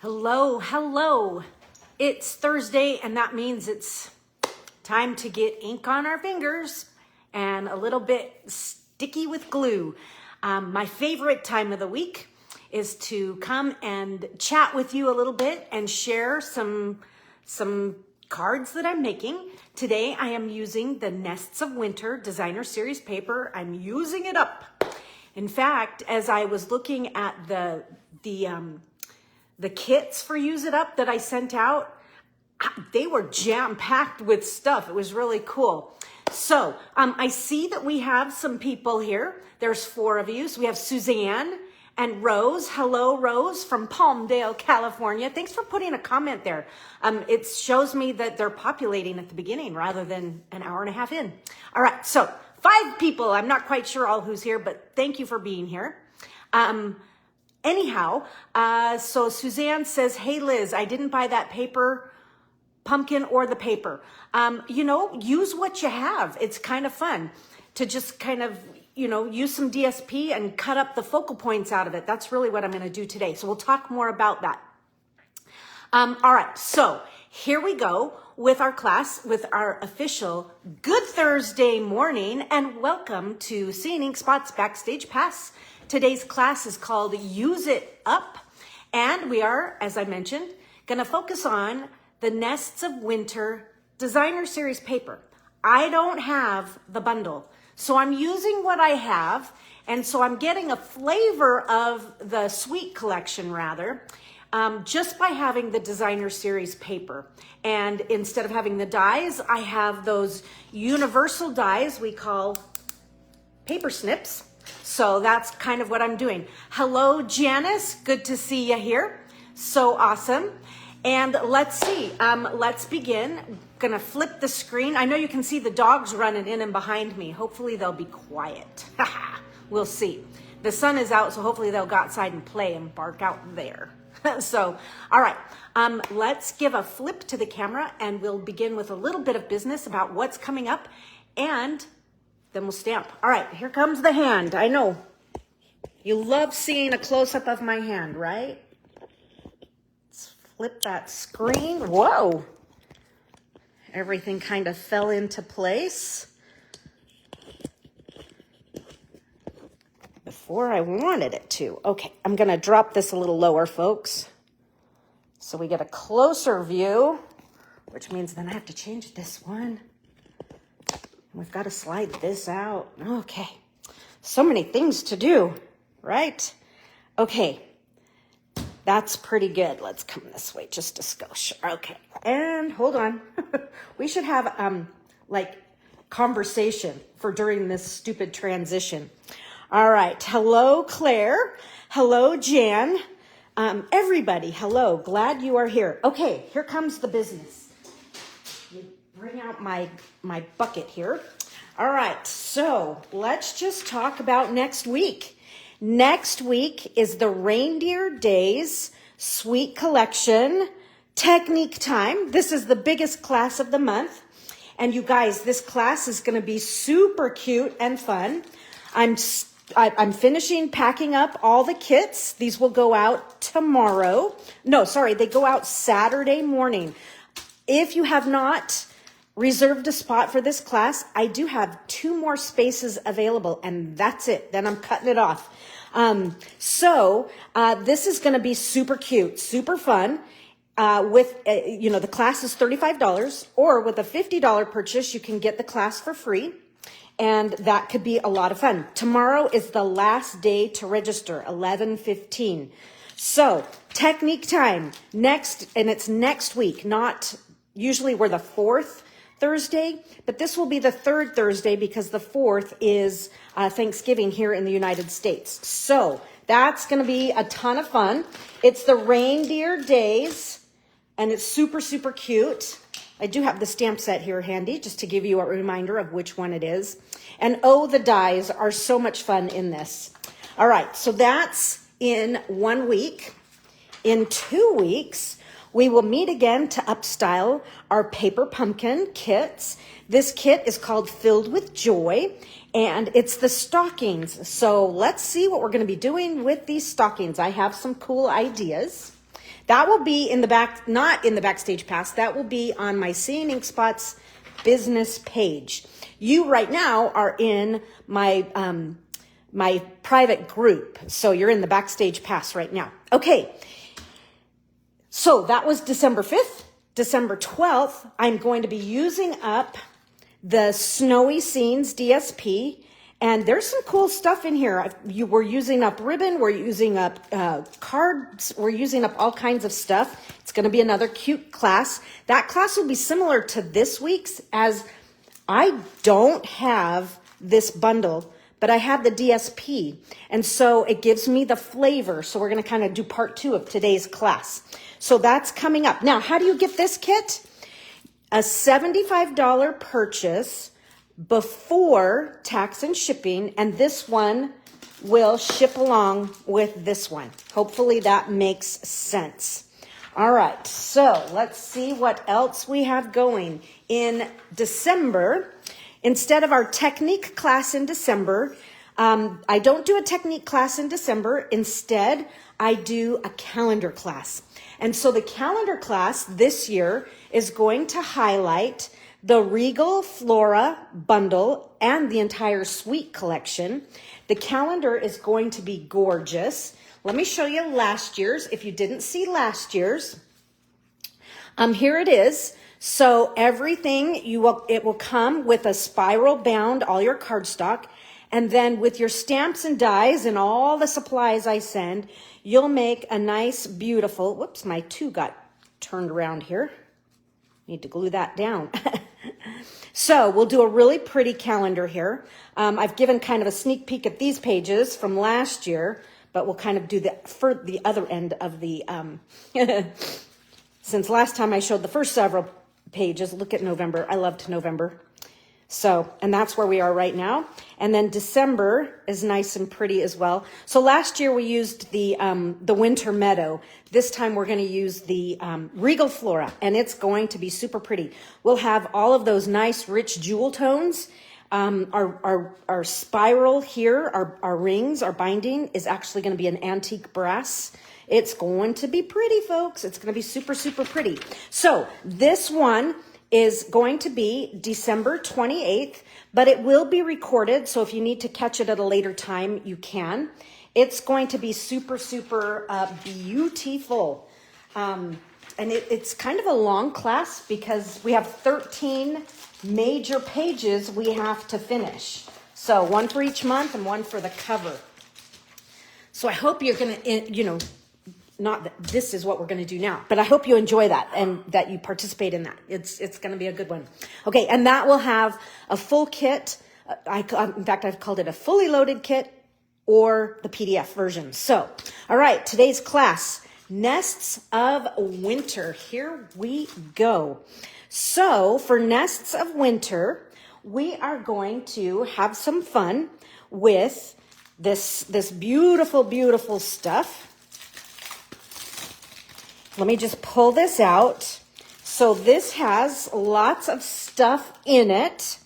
Hello, hello. It's Thursday, and that means it's time to get ink on our fingers and a little bit sticky with glue. My favorite time of the week is to come and chat with you a little bit and share some cards that I'm making. Today I am using the Nests of Winter Designer Series paper. I'm using it up. In fact, as I was looking at the kits for Use It Up that I sent out, they were jam-packed with stuff. It was really cool. So I see that we have some people here. There's 4 of you. So we have Suzanne and Rose. Hello, Rose from Palmdale, California. Thanks for putting a comment there. It shows me that they're populating at the beginning rather than an hour and a half in. All right, so 5 people. I'm not quite sure all who's here, but thank you for being here. Anyhow, so Suzanne says, hey, Liz, I didn't buy that paper pumpkin or the paper. Use what you have. It's kind of fun to just kind of, use some DSP and cut up the focal points out of it. That's really what I'm going to do today. So we'll talk more about that. All right. So here we go with our class, with our official Good Thursday morning, and welcome to Seeing Ink Spot's Backstage Pass. Today's class is called Use It Up, and we are, as I mentioned, going to focus on the Nests of Winter Designer Series paper. I don't have the bundle, so I'm using what I have, and so I'm getting a flavor of the Sweet collection, rather, just by having the Designer Series paper. And instead of having the dies, I have those universal dies we call paper snips. So that's kind of what I'm doing. Hello, Janice. Good to see you here. So awesome. And let's see. Let's begin. I'm gonna flip the screen. I know you can see the dogs running in and behind me. Hopefully they'll be quiet. We'll see. The sun is out, so hopefully they'll go outside and play and bark out there. So, all right. Let's give a flip to the camera, and we'll begin with a little bit of business about what's coming up, and then we'll stamp. All right, here comes the hand. I know you love seeing a close-up of my hand, right? Let's flip that screen. Whoa. Everything kind of fell into place before I wanted it to. Okay, I'm going to drop this a little lower, folks, so we get a closer view, which means then I have to change this one. We've got to slide this out. Okay. So many things to do, right? Okay. That's pretty good. Let's come this way just a skosh. Okay. And hold on. We should have conversation for during this stupid transition. All right. Hello, Claire. Hello, Jan. Everybody, hello. Glad you are here. Okay, here comes the business. Bring out my bucket here. All right, so let's just talk about next week. Next week is the Reindeer Days Sweet Collection Technique Time. This is the biggest class of the month. And you guys, this class is going to be super cute and fun. I'm finishing packing up all the kits. These will go out tomorrow. No, sorry, they go out Saturday morning. If you have not reserved a spot for this class, I do have 2 more spaces available, and that's it. Then I'm cutting it off. This is going to be super cute, super fun. The class is $35, or with a $50 purchase, you can get the class for free. And that could be a lot of fun. Tomorrow is the last day to register, 11:15. So technique time and it's next week, not usually we're the 4th Thursday, but this will be the 3rd Thursday because the 4th is Thanksgiving here in the United States. So that's going to be a ton of fun. It's the Reindeer Days, and it's super, super cute. I do have the stamp set here handy just to give you a reminder of which one it is. And oh, the dies are so much fun in this. All right, so that's in 1 week. In 2 weeks, we will meet again to upstyle our paper pumpkin kits. This kit is called Filled with Joy, and it's the stockings. So let's see what we're going to be doing with these stockings. I have some cool ideas. That will be in the back, not in the Backstage Pass. That will be on my Seeing Ink Spots business page. You right now are in my my private group. So you're in the Backstage Pass right now. Okay. So that was December 5th. December 12th, I'm going to be using up the Snowy Scenes DSP. And there's some cool stuff in here. We're using up ribbon. We're using up cards. We're using up all kinds of stuff. It's going to be another cute class. That class will be similar to this week's, as I don't have this bundle, but I have the DSP. And so it gives me the flavor. So we're going to kind of do part 2 of today's class. So that's coming up. Now, how do you get this kit? A $75 purchase before tax and shipping, and this one will ship along with this one. Hopefully that makes sense. All right, so let's see what else we have going. In December, instead of our technique class in December, I don't do a technique class in December. Instead, I do a calendar class. And so the calendar class this year is going to highlight the Regal Flora bundle and the entire suite collection. The calendar is going to be gorgeous. Let me show you last year's. If you didn't see last year's, here it is. So everything it will come with a spiral bound, all your cardstock, and then with your stamps and dies and all the supplies I send, you'll make a nice, beautiful. Whoops, my 2 got turned around here. Need to glue that down. So we'll do a really pretty calendar here. I've given kind of a sneak peek at these pages from last year, but we'll kind of do the other end of the, since last time I showed the first several pages, look at November. I loved November. So, and that's where we are right now. And then December is nice and pretty as well. So last year we used the Winter Meadow. This time we're going to use the Regal Flora, and it's going to be super pretty. We'll have all of those nice rich jewel tones. Our spiral here, our rings, our binding is actually going to be an antique brass. It's going to be pretty, folks. It's going to be super, super pretty. So this one is going to be December 28th, but it will be recorded. So if you need to catch it at a later time, you can. It's going to be super, super beautiful. And it's kind of a long class because we have 13 major pages we have to finish. So one for each month and one for the cover. So I hope you're going to, not that this is what we're going to do now, but I hope you enjoy that and that you participate in that. It's going to be a good one. Okay, and that will have a full kit. In fact, I've called it a fully loaded kit or the PDF version. So, all right, today's class, Nests of Winter. Here we go. So for Nests of Winter, we are going to have some fun with this beautiful, beautiful stuff. Let me just pull this out. So this has lots of stuff in it.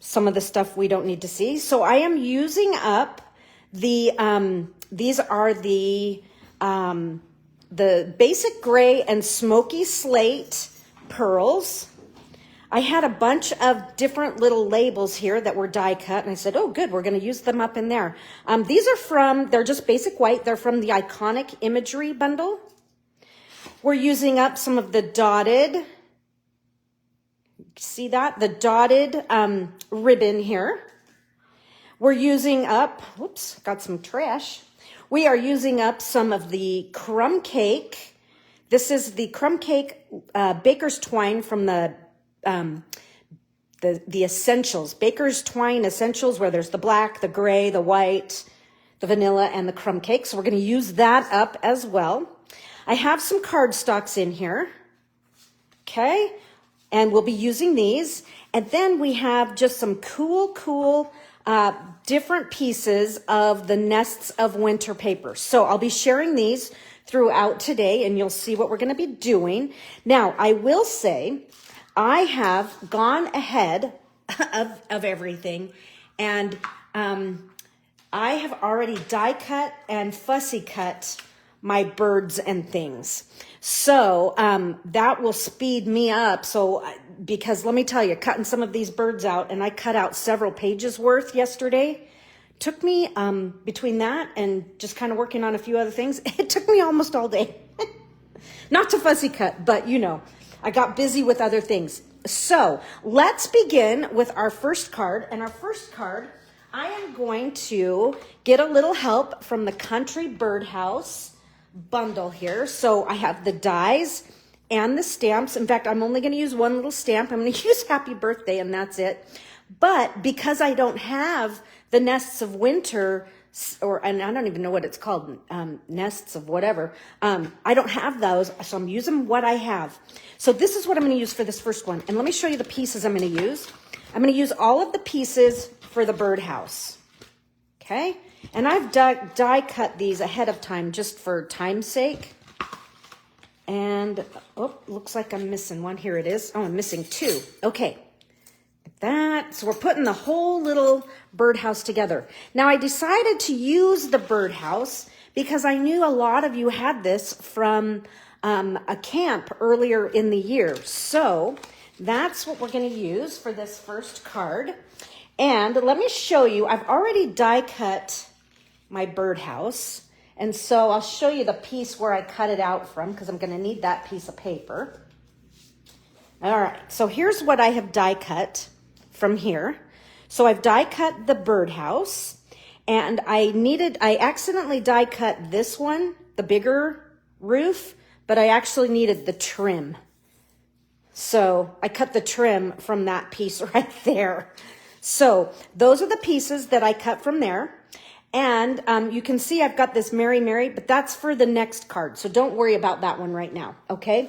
Some of the stuff we don't need to see. So I am using up these are the basic gray and smoky slate pearls. I had a bunch of different little labels here that were die cut, and I said, oh, good, we're going to use them up in there. These are they're just basic white. They're from the Iconic Imagery bundle. We're using up some of the dotted, see that? The dotted ribbon here. We're using up, whoops, got some trash. We are using up some of the crumb cake. This is the crumb cake baker's twine from the essentials, baker's twine essentials, where there's the black, the gray, the white, the vanilla, and the crumb cake. So we're going to use that up as well. I have some cardstocks in here, okay? And we'll be using these. And then we have just some cool, different pieces of the Nests of Winter paper. So I'll be sharing these throughout today, and you'll see what we're going to be doing. Now, I will say I have gone ahead of everything, and I have already die cut and fussy cut my birds and things. So that will speed me up. So because let me tell you, cutting some of these birds out, and I cut out several pages worth yesterday. Took me between that and just kind of working on a few other things, it took me almost all day. Not to fussy cut, but you know, I got busy with other things. So let's begin with our first card. And our first card, I am going to get a little help from the Country Birdhouse bundle here. So I have the dies and the stamps. In fact, I'm only going to use one little stamp. I'm going to use Happy Birthday and that's it. But because I don't have the Nests of Winter, and I don't even know what it's called, nests of whatever. I don't have those, so I'm using what I have. So this is what I'm going to use for this first one. And let me show you the pieces I'm going to use. I'm going to use all of the pieces for the birdhouse. Okay? And I've die cut these ahead of time just for time's sake. And, oh, looks like I'm missing one. Here it is. Oh, I'm missing two. Okay. That, so we're putting the whole little birdhouse together. Now I decided to use the birdhouse because I knew a lot of you had this from a camp earlier in the year. So that's what we're going to use for this first card. And let me show you, I've already die cut my birdhouse. And so I'll show you the piece where I cut it out from because I'm going to need that piece of paper. All right, so here's what I have die cut from here. So I've die cut the birdhouse, and I accidentally die cut this one, the bigger roof, but I actually needed the trim. So I cut the trim from that piece right there. So those are the pieces that I cut from there. And you can see I've got this Mary Mary, but that's for the next card. So don't worry about that one right now, okay?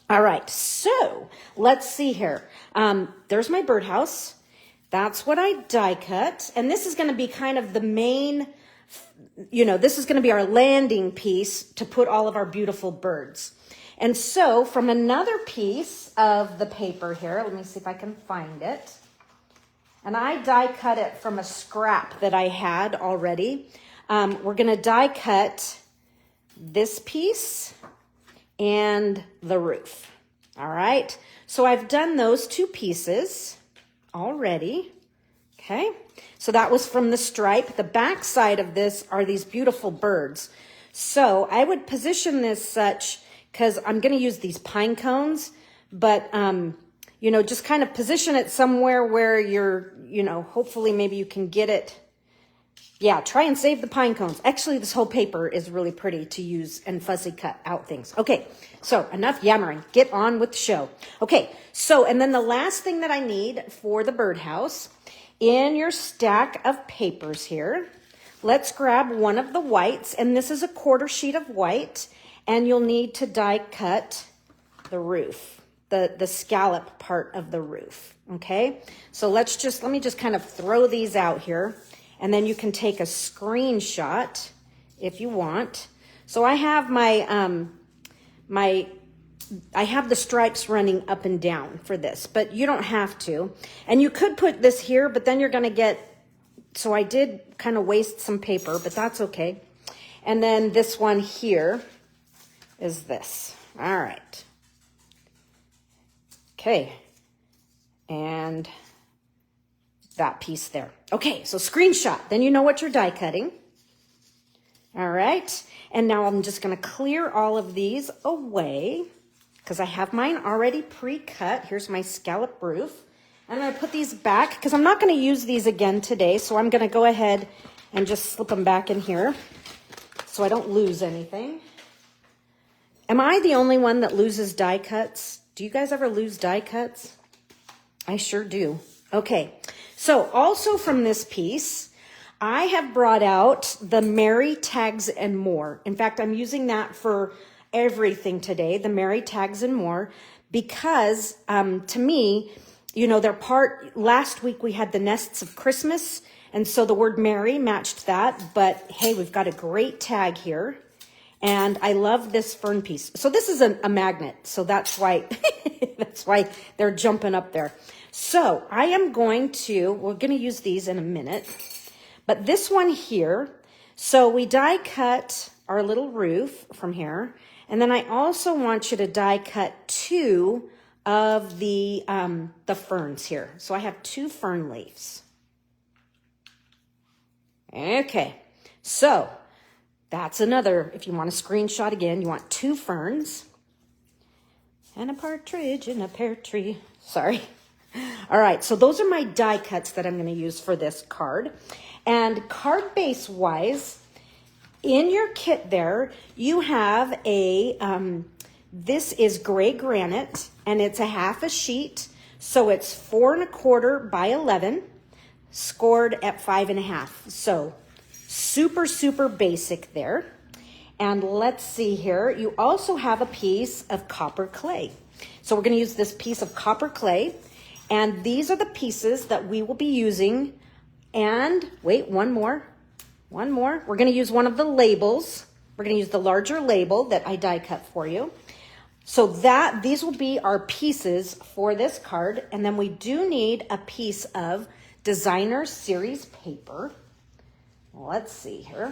All right, so let's see here. There's my birdhouse. That's what I die cut. And this is going to be kind of the main, you know, this is going to be our landing piece to put all of our beautiful birds. And so from another piece of the paper here, let me see if I can find it. And I die cut it from a scrap that I had already. We're going to die cut this piece and the roof. All right. So I've done those two pieces already. Okay. So that was from the stripe. The back side of this are these beautiful birds. So I would position this such, because I'm going to use these pine cones, but, you know, just kind of position it somewhere where you're, you know, hopefully maybe you can get it. Yeah, try and save the pine cones. Actually, this whole paper is really pretty to use and fuzzy cut out things. Okay, so enough yammering. Get on with the show. Okay, so, and then the last thing that I need for the birdhouse, in your stack of papers here, let's grab one of the whites, and this is a 1/4 sheet of white, and you'll need to die cut the roof, the scallop part of the roof, okay? So let me just kind of throw these out here. And then you can take a screenshot if you want. So I have I have the stripes running up and down for this, but you don't have to. And you could put this here, but then you're going to get, so I did kind of waste some paper, but that's okay. And then this one here is this. All right. Okay. And that piece there. Okay, so screenshot. Then you know what you're die cutting. All right. And now I'm just going to clear all of these away because I have mine already pre-cut. Here's my scallop roof. I'm going to put these back because I'm not going to use these again today. So I'm going to go ahead and just slip them back in here so I don't lose anything. Am I the only one that loses die cuts? Do you guys ever lose die cuts? I sure do. Okay. So also from this piece, I have brought out the Mary Tags and More. In fact, I'm using that for everything today, the Mary Tags and More, because to me, you know, last week we had the Nests of Christmas, and so the word Mary matched that, but hey, we've got a great tag here, and I love this fern piece. So this is a magnet, so that's why, that's why they're jumping up there. So we're going to use these in a minute, but this one here, so we die cut our little roof from here. And then I also want you to die cut 2 of the ferns here. So I have 2 fern leaves. Okay, so that's another, if you want a screenshot again, you want 2 ferns and a partridge in a pear tree. Sorry. All right, so those are my die cuts that I'm going to use for this card. And card base wise, in your kit there, you have a, this is gray granite, and it's a half a sheet. So it's 4 1/4 by 11, scored at 5 1/2. So super, super basic there. And let's see here, you also have a piece of copper clay. So we're going to use this piece of copper clay. And these are the pieces that we will be using. And wait, one more. We're going to use one of the labels. We're going to use the larger label that I die cut for you. So these will be our pieces for this card. And then we do need a piece of designer series paper. Let's see here.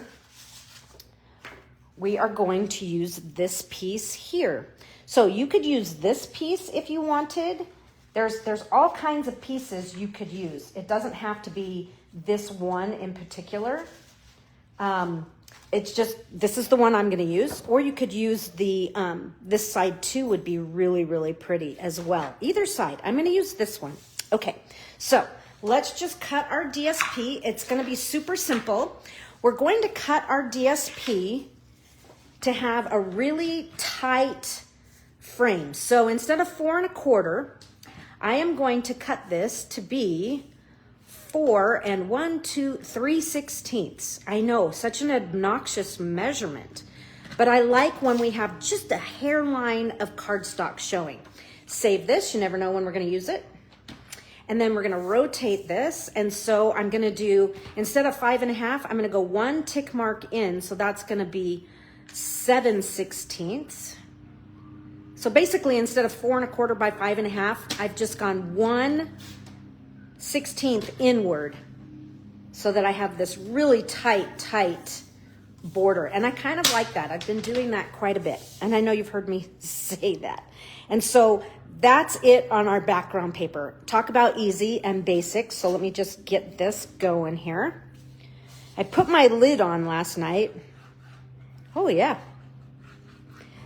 We are going to use this piece here. So you could use this piece if you wanted. There's all kinds of pieces you could use. It doesn't have to be this one in particular. It's just, this is the one I'm going to use. Or you could use the, this side too would be really, really pretty as well. Either side. I'm going to use this one. Okay, so let's just cut our DSP. It's going to be super simple. We're going to cut our DSP to have a really tight frame. So instead of 4 1/4, I am going to cut this to be 4 3/16. I know, such an obnoxious measurement, but I like when we have just a hairline of cardstock showing. Save this, you never know when we're going to use it. And then we're going to rotate this. And so I'm going to do, instead of 5 1/2, I'm going to go 1 tick mark in. So that's going to be 7/16. So basically, instead of 4 1/4 by 5 1/2, I've just gone 1/16 inward so that I have this really tight border. And I kind of like that. I've been doing that quite a bit. And I know you've heard me say that. And so that's it on our background paper. Talk about easy and basic. So let me just get this going here. I put my lid on last night. Oh yeah.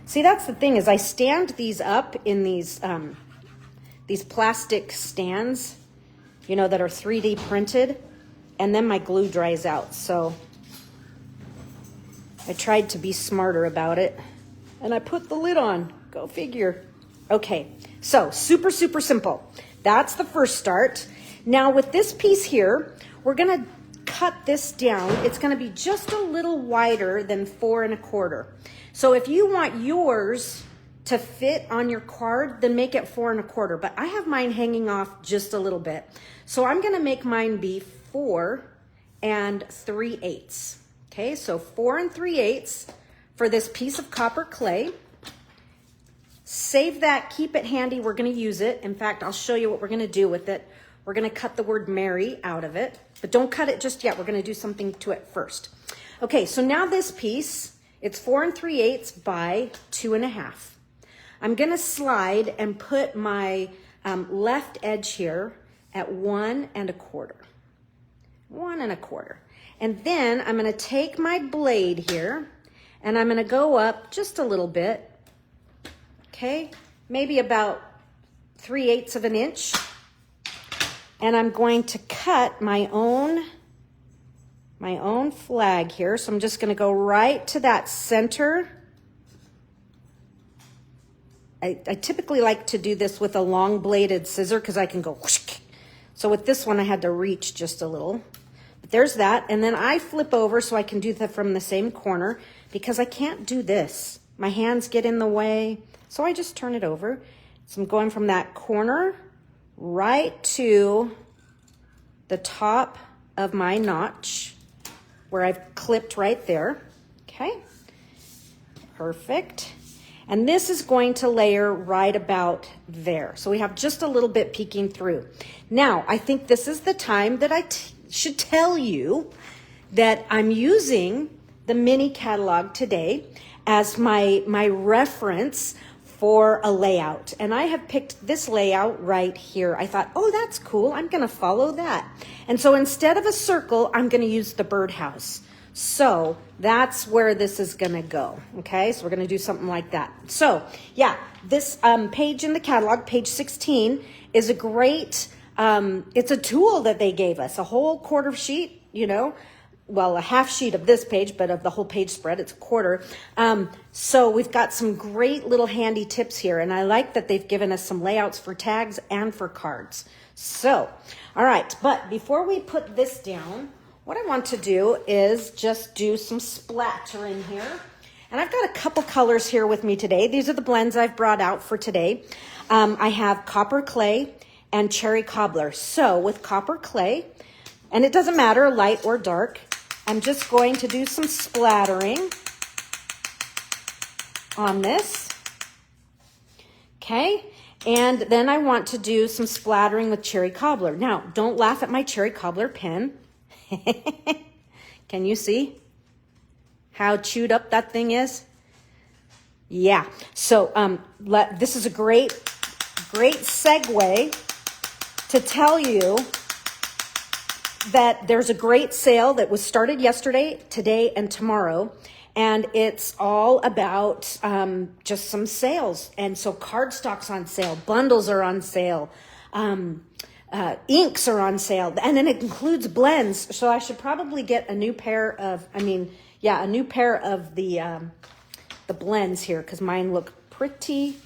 See, that's the thing is I stand these up in these plastic stands, you know, that are 3D printed, and then my glue dries out. So I tried to be smarter about it, and I put the lid on. Go figure. Okay, so super, super simple. That's the first start. Now with this piece here, we're gonna cut this down. It's gonna be just a little wider than 4 1/4. So if you want yours to fit on your card, then make it 4 1/4. But I have mine hanging off just a little bit. So I'm gonna make mine be 4 3/8. Okay, so 4 3/8 for this piece of copper clay. Save that, keep it handy, we're gonna use it. In fact, I'll show you what we're gonna do with it. We're gonna cut the word Mary out of it, but don't cut it just yet. We're gonna do something to it first. Okay, so now this piece, it's 4 3/8 by 2 1/2. I'm gonna slide and put my left edge here at 1 1/4. 1 1/4. And then I'm gonna take my blade here and I'm gonna go up just a little bit. Okay, maybe about 3/8 of an inch. And I'm going to cut my own flag here. So I'm just going to go right to that center. I typically like to do this with a long bladed scissor because I can go whoosh. So with this one, I had to reach just a little. But there's that. And then I flip over so I can do that from the same corner because I can't do this. My hands get in the way. So I just turn it over. So I'm going from that corner right to the top of my notch where I've clipped right there. Okay, perfect. And this is going to layer right about there. So we have just a little bit peeking through. Now, I think this is the time that I should tell you that I'm using the mini catalog today as my reference for a layout. And I have picked this layout right here. I thought, oh, that's cool. I'm going to follow that. And so instead of a circle, I'm going to use the birdhouse. So that's where this is going to go. Okay, so we're going to do something like that. So yeah, this page in the catalog, page 16, is a great, it's a tool that they gave us, a whole quarter sheet, you know, well, a half sheet of this page, but of the whole page spread, it's a quarter. So we've got some great little handy tips here, and I like that they've given us some layouts for tags and for cards. So, all right, but before we put this down, what I want to do is just do some splatter in here. And I've got a couple colors here with me today. These are the blends I've brought out for today. I have copper clay and cherry cobbler. So with copper clay, and it doesn't matter, light or dark, I'm just going to do some splattering on this. Okay, and then I want to do some splattering with cherry cobbler. Now, don't laugh at my cherry cobbler pen. Can you see how chewed up that thing is? Yeah, so this is a great segue to tell you that there's a great sale that was started yesterday, today, and tomorrow. And it's all about just some sales. And so cardstock's on sale, bundles are on sale, inks are on sale, and then it includes blends. So I should probably get a new pair of, a new pair of the blends here, because mine look pretty,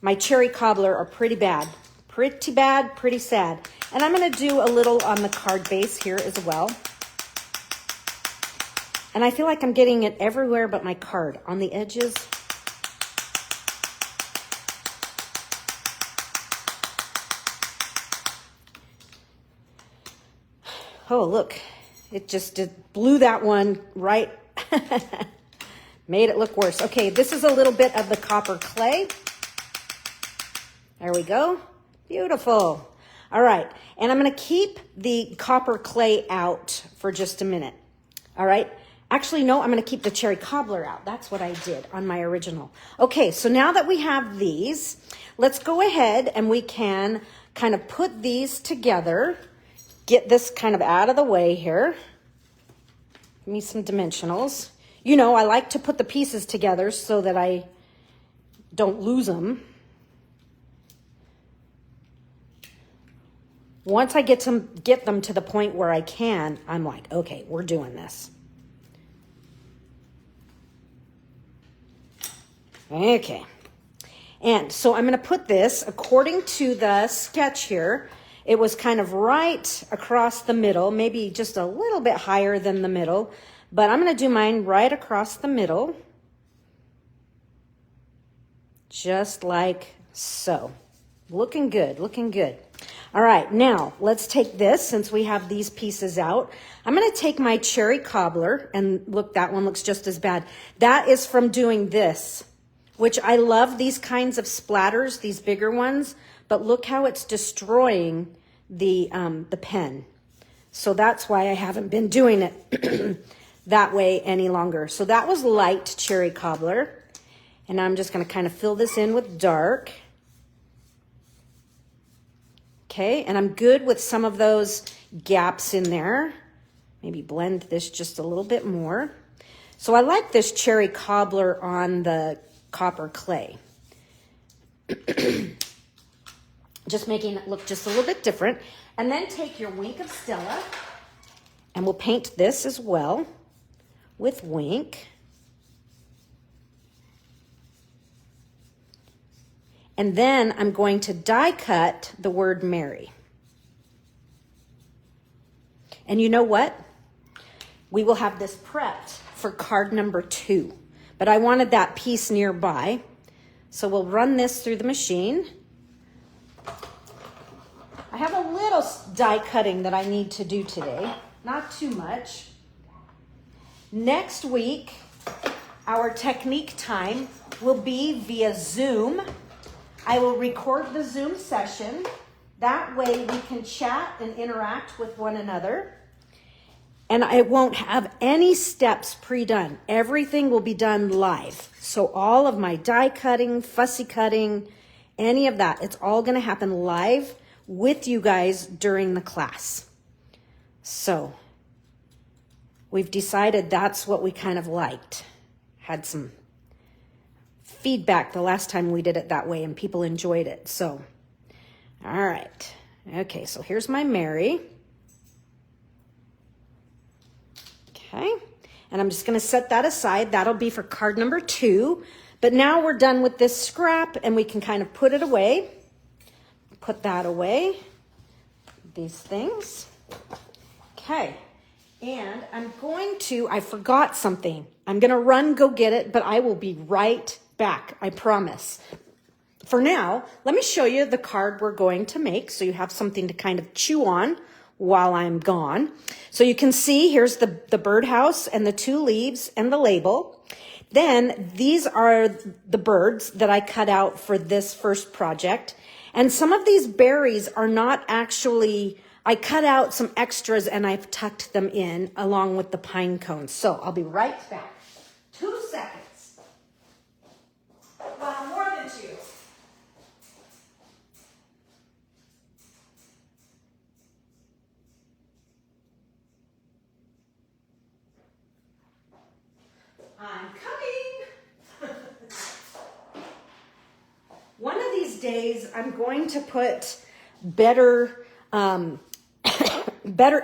my cherry cobbler are pretty bad, pretty sad. And I'm going to do a little on the card base here as well. And I feel like I'm getting it everywhere but my card, on the edges. Oh, look, it blew that one right, made it look worse. Okay, this is a little bit of the copper clay. There we go, beautiful. All right, and I'm gonna keep the copper clay out for just a minute. All right, actually, no, I'm gonna keep the cherry cobbler out. That's what I did on my original. Okay, so now that we have these, let's go ahead and we can kind of put these together. Get this kind of out of the way here. Give me some dimensionals. You know, I like to put the pieces together so that I don't lose them. Once I get them to the point where I can, I'm like, okay, we're doing this. Okay. And so I'm going to put this, according to the sketch here, it was kind of right across the middle, maybe just a little bit higher than the middle, but I'm going to do mine right across the middle, just like so. Looking good, looking good. All right, now let's take this, since we have these pieces out. I'm going to take my cherry cobbler, and look, that one looks just as bad. That is from doing this, which I love these kinds of splatters, these bigger ones, but look how it's destroying the pen. So that's why I haven't been doing it that way any longer. So that was light cherry cobbler, and I'm just going to kind of fill this in with dark. Okay, and I'm good with some of those gaps in there. Maybe blend this just a little bit more. So I like this cherry cobbler on the copper clay. Just making it look just a little bit different. And then take your Wink of Stella, and we'll paint this as well with Wink. And then I'm going to die cut the word Mary. And you know what? We will have this prepped for card number 2. But I wanted that piece nearby. So we'll run this through the machine. I have a little die cutting that I need to do today. Not too much. Next week, our technique time will be via Zoom. I will record the Zoom session. That way we can chat and interact with one another. And I won't have any steps pre-done. Everything will be done live. So all of my die cutting, fussy cutting, any of that, it's all gonna happen live with you guys during the class. So we've decided that's what we kind of liked. Had some feedback the last time we did it that way and people enjoyed it. So, all right. Okay, so here's my Mary. Okay, and I'm just gonna set that aside. That'll be for card number 2. But now we're done with this scrap and we can kind of put it away. Put that away, these things. Okay, and I'm going to, I forgot something. I'm gonna run, go get it, but I will be right back, I promise. For now, let me show you the card we're going to make so you have something to kind of chew on while I'm gone. So you can see here's the birdhouse and the 2 leaves and the label. Then these are the birds that I cut out for this first project. And some of these berries are not actually, I cut out some extras and I've tucked them in along with the pine cones. So I'll be right back. 2 seconds. Well, more than 2. I'm coming. One of these days, I'm going to put better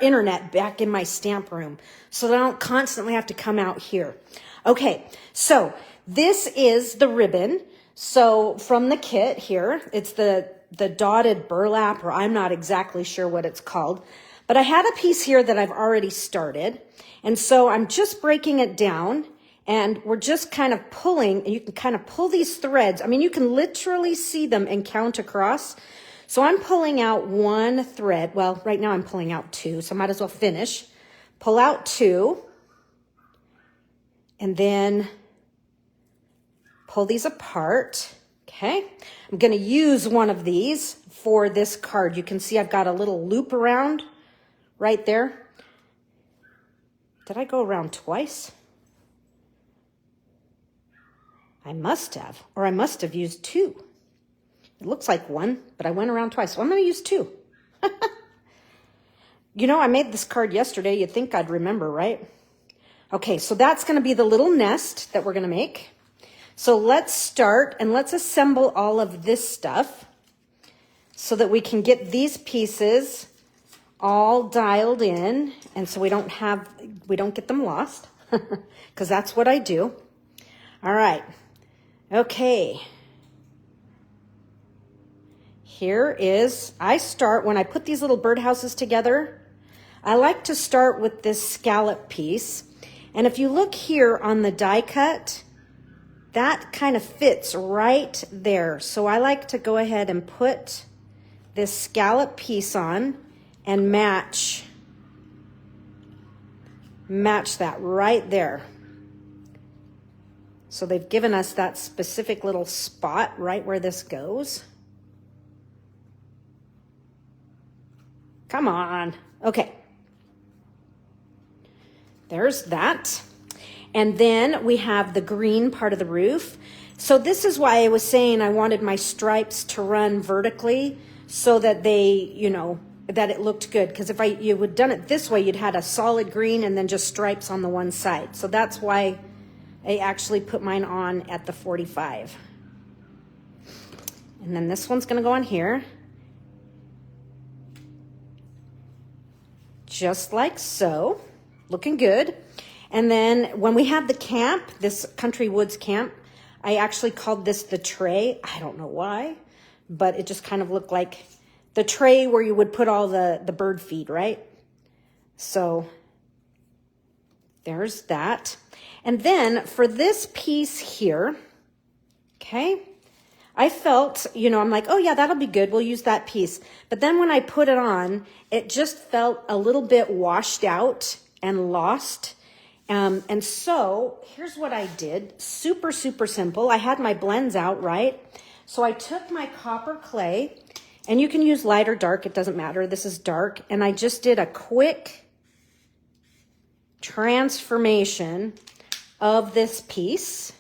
internet back in my stamp room so that I don't constantly have to come out here. Okay, so this is the ribbon. So from the kit here, it's the dotted burlap, or I'm not exactly sure what it's called. But I had a piece here that I've already started. And so I'm just breaking it down. And we're just kind of pulling, and you can kind of pull these threads. I mean, you can literally see them and count across. So I'm pulling out 1 thread. Well, right now I'm pulling out 2, so I might as well finish. Pull out 2, and then pull these apart, okay? I'm gonna use one of these for this card. You can see I've got a little loop around right there. Did I go around twice? I must have, or I must have used 2. It looks like 1, but I went around twice. So I'm going to use 2. You know, I made this card yesterday. You'd think I'd remember, right? Okay, so that's going to be the little nest that we're going to make. So let's start and let's assemble all of this stuff so that we can get these pieces all dialed in, and so we don't get them lost, because that's what I do. All right. Okay, here is, I start, when I put these little birdhouses together, I like to start with this scallop piece. And if you look here on the die cut, that kind of fits right there. So I like to go ahead and put this scallop piece on and match that right there. So they've given us that specific little spot right where this goes. Come on. Okay. There's that. And then we have the green part of the roof. So this is why I was saying I wanted my stripes to run vertically so that they, you know, that it looked good. Because if you would have done it this way, you'd had a solid green and then just stripes on the one side. So that's why I actually put mine on at the 45. And then this one's going to go on here. Just like so. Looking good. And then when we had the camp, this Country Woods camp, I actually called this the tray. I don't know why, but it just kind of looked like the tray where you would put all the bird feed, right? So there's that. And then for this piece here, okay, I felt, you know, I'm like, oh yeah, that'll be good. We'll use that piece. But then when I put it on, it just felt a little bit washed out and lost. And so here's what I did. Super, super simple. I had my blends out, right? So I took my copper clay, and you can use light or dark. It doesn't matter. This is dark. And I just did a quick transformation of this piece.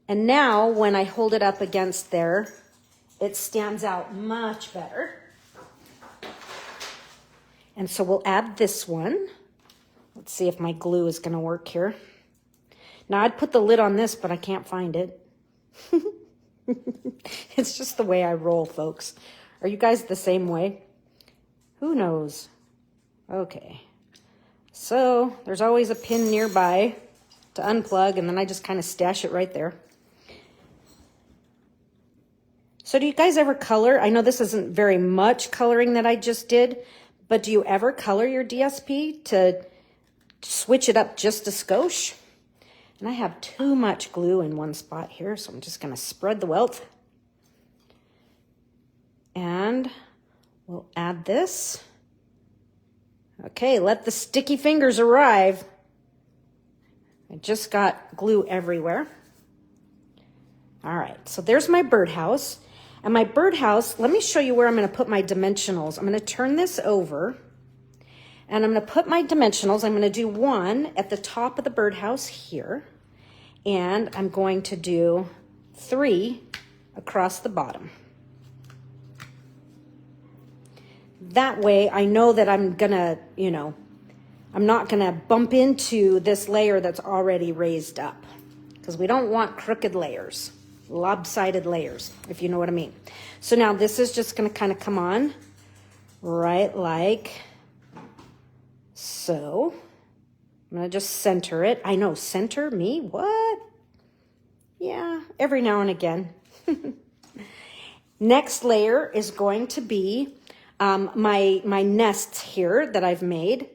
And now when I hold it up against there, it stands out much better. And so we'll add this one. Let's see if my glue is going to work here. Now I'd put the lid on this, but I can't find it. It's just the way I roll, folks. Are you guys the same way? Who knows? Okay. So there's always a pin nearby to unplug, and then I just kind of stash it right there. So do you guys ever color? I know this isn't very much coloring that I just did, but do you ever color your DSP to switch it up just a skosh? And I have too much glue in one spot here, so I'm just going to spread the wealth. And we'll add this. Okay, let the sticky fingers arrive. I just got glue everywhere. All right, so there's my birdhouse. And my birdhouse, let me show you where I'm going to put my dimensionals. I'm going to turn this over, and I'm going to put my dimensionals. I'm going to do one at the top of the birdhouse here, and I'm going to do 3 across the bottom. That way I know that I'm going to, I'm not going to bump into this layer that's already raised up, because we don't want crooked layers, lopsided layers, if you know what I mean. So now this is just going to kind of come on right like so. I'm going to just center it. I know, center me? What? Yeah, every now and again. Next layer is going to be my nests here that I've made.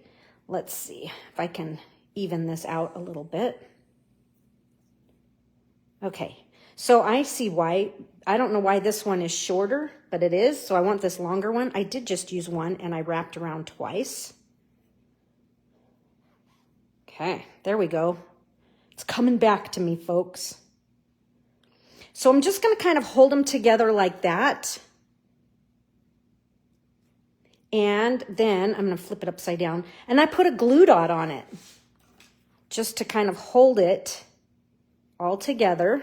Let's see if I can even this out a little bit. Okay, so I see why. I don't know why this one is shorter, but it is. So I want this longer one. I did just use one, and I wrapped around twice. Okay, there we go. It's coming back to me, folks. So I'm just going to kind of hold them together like that. And then I'm going to flip it upside down. And I put a glue dot on it just to kind of hold it all together.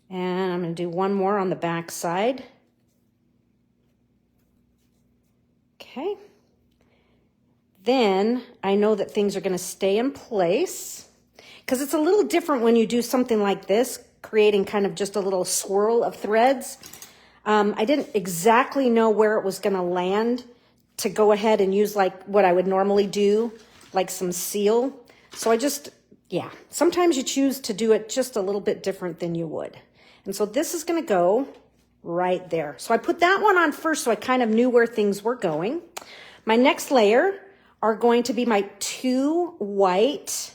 And I'm going to do one more on the back side. Okay. Then I know that things are going to stay in place, because it's a little different when you do something like this, creating kind of just a little swirl of threads. I didn't exactly know where it was going to land to go ahead and use like what I would normally do, like some seal. So I just, yeah, sometimes you choose to do it just a little bit different than you would. And so this is going to go right there. So I put that one on first, so I kind of knew where things were going. My next layer are going to be my 2 white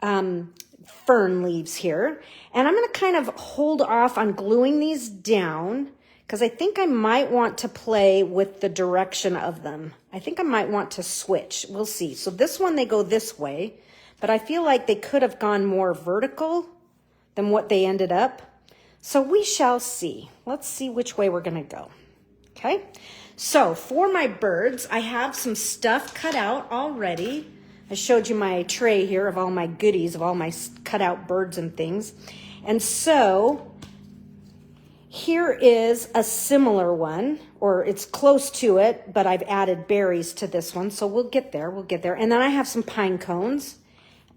fern leaves here. And I'm going to kind of hold off on gluing these down, because I think I might want to play with the direction of them. I think I might want to switch. We'll see. So this one, they go this way, but I feel like they could have gone more vertical than what they ended up. So we shall see. Let's see which way we're going to go. Okay. So for my birds, I have some stuff cut out already. I showed you my tray here of all my goodies, of all my cut out birds and things. And so here is a similar one, or it's close to it, but I've added berries to this one. So we'll get there, And then I have some pine cones,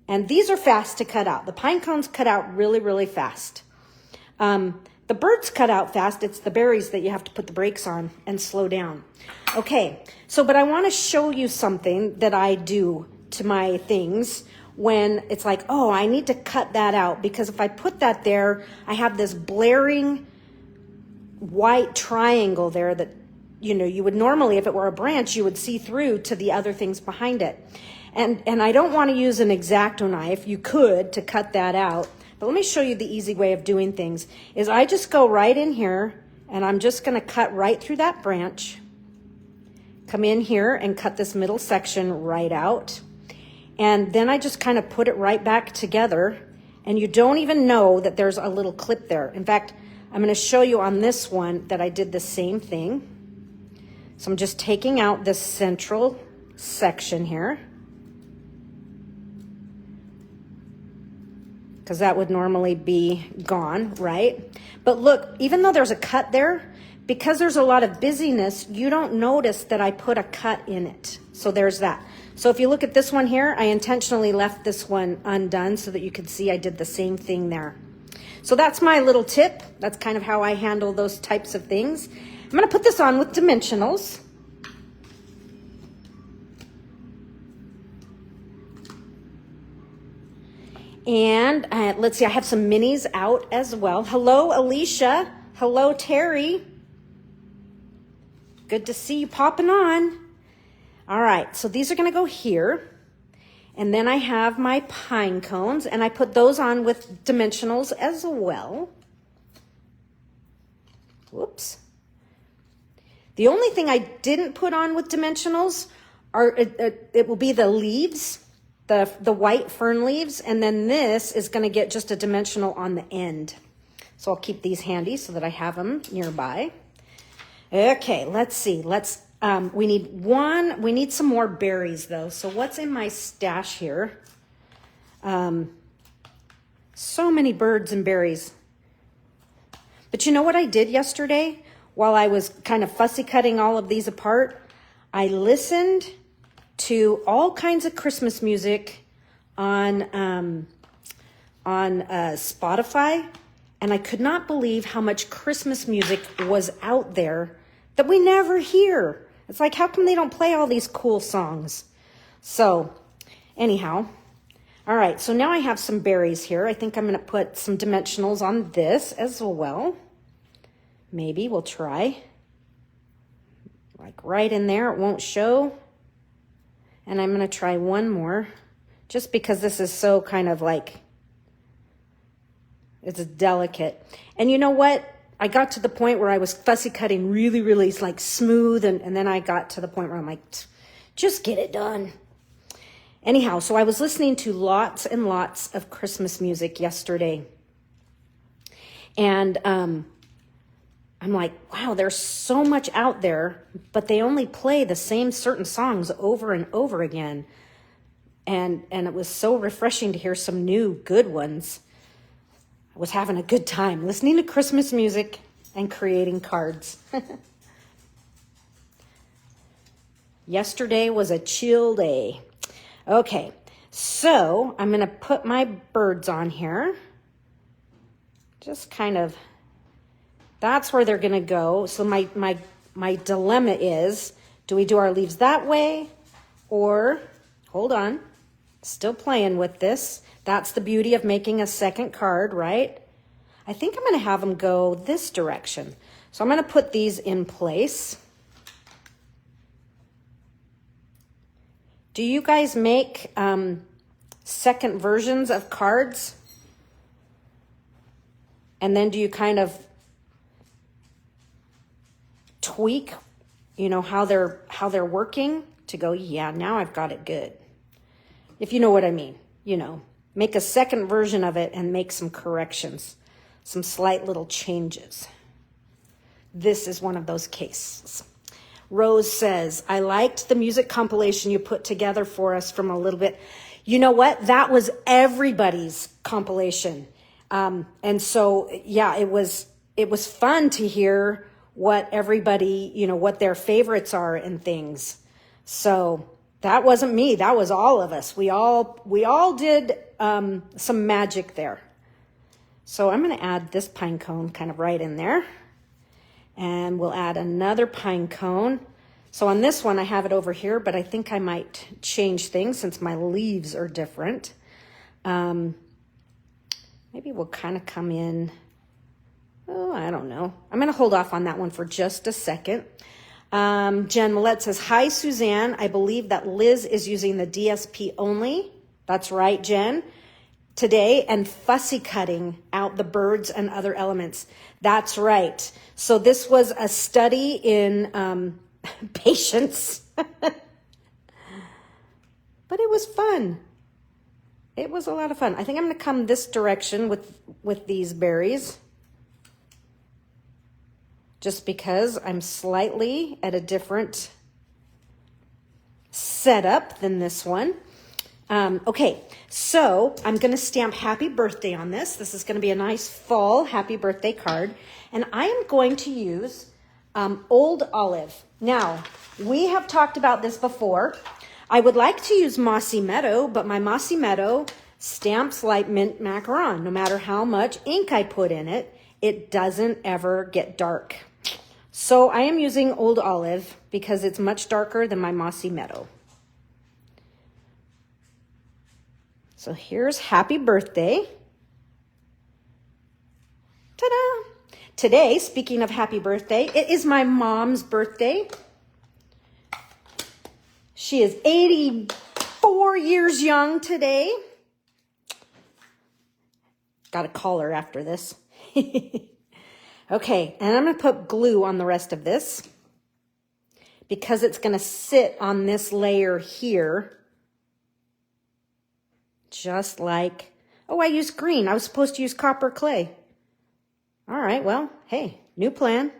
and these are fast to cut out. The pine cones cut out really, really fast. The birds cut out fast. It's the berries that you have to put the brakes on and slow down. Okay, so but I want to show you something that I do to my things when it's like, oh, I need to cut that out, because if I put that there, I have this blaring white triangle there that, you would normally, if it were a branch, you would see through to the other things behind it. And I don't want to use an X-Acto knife. You could to cut that out. But let me show you the easy way of doing things. Is I just go right in here, and I'm just going to cut right through that branch. Come in here and cut this middle section right out. And then I just kind of put it right back together. And you don't even know that there's a little clip there. In fact, I'm going to show you on this one that I did the same thing. So I'm just taking out this central section here, because that would normally be gone, right? But look, even though there's a cut there, because there's a lot of busyness, you don't notice that I put a cut in it. So there's that. So if you look at this one here, I intentionally left this one undone so that you could see I did the same thing there. So that's my little tip. That's kind of how I handle those types of things. I'm going to put this on with dimensionals. And let's see, I have some minis out as well. Hello, Alicia. Hello, Terry. Good to see you popping on. All right, so these are going to go here. And then I have my pine cones, and I put those on with dimensionals as well. Whoops. The only thing I didn't put on with dimensionals are it will be the leaves, the white fern leaves, and then this is going to get just a dimensional on the end. So I'll keep these handy so that I have them nearby. Okay, let's see. We need some more berries though. So what's in my stash here? So many birds and berries. But you know what I did yesterday while I was kind of fussy cutting all of these apart? I listened to all kinds of Christmas music on Spotify, and I could not believe how much Christmas music was out there that we never hear. It's like, how come they don't play all these cool songs? So anyhow, all right, so now I have some berries here. I think I'm going to put some dimensionals on this as well. Maybe we'll try. Like right in there, it won't show. And I'm going to try one more, just because this is so kind of like, it's delicate. And you know what? I got to the point where I was fussy cutting really, really like smooth. And then I got to the point where I'm like, just get it done. Anyhow, so I was listening to lots and lots of Christmas music yesterday. And I'm like, wow, there's so much out there, but they only play the same certain songs over and over again. And it was so refreshing to hear some new good ones. I was having a good time listening to Christmas music and creating cards. Yesterday was a chill day. Okay, so I'm going to put my birds on here. Just kind of, that's where they're going to go. So my dilemma is, do we do our leaves that way? Or, hold on, still playing with this. That's the beauty of making a second card, right? I think I'm going to have them go this direction. So I'm going to put these in place. Do you guys make second versions of cards? And then do you kind of tweak, how they're working to go, yeah, now I've got it good. If you know what I mean, make a second version of it and make some corrections, some slight little changes. This is one of those cases. Rose says, I liked the music compilation you put together for us from a little bit. You know what? That was everybody's compilation. And so, yeah, it was fun to hear what everybody, what their favorites are and things. So that wasn't me. That was all of us. We all did some magic there. So I'm going to add this pine cone kind of right in there. And we'll add another pine cone. So on this one, I have it over here, but I think I might change things since my leaves are different. Maybe we'll kind of come in. Oh, I don't know. I'm going to hold off on that one for just a second. Jen Millette says, hi, Suzanne. I believe that Liz is using the DSP only. That's right, Jen. Today, and fussy cutting out the birds and other elements. That's right. So this was a study in patience. But it was fun. It was a lot of fun. I think I'm going to come this direction with these berries. Just because I'm slightly at a different setup than this one. Okay, so I'm going to stamp happy birthday on this. This is going to be a nice fall happy birthday card. And I am going to use Old Olive. Now, we have talked about this before. I would like to use Mossy Meadow, but my Mossy Meadow stamps like mint macaron. No matter how much ink I put in it, it doesn't ever get dark. So I am using Old Olive because it's much darker than my Mossy Meadow. So here's happy birthday. Ta-da! Today, speaking of happy birthday, it is my mom's birthday. She is 84 years young today. Got to call her after this. Okay, and I'm going to put glue on the rest of this because it's going to sit on this layer here. Just like, oh, I used green. I was supposed to use copper clay. All right, well, hey, new plan.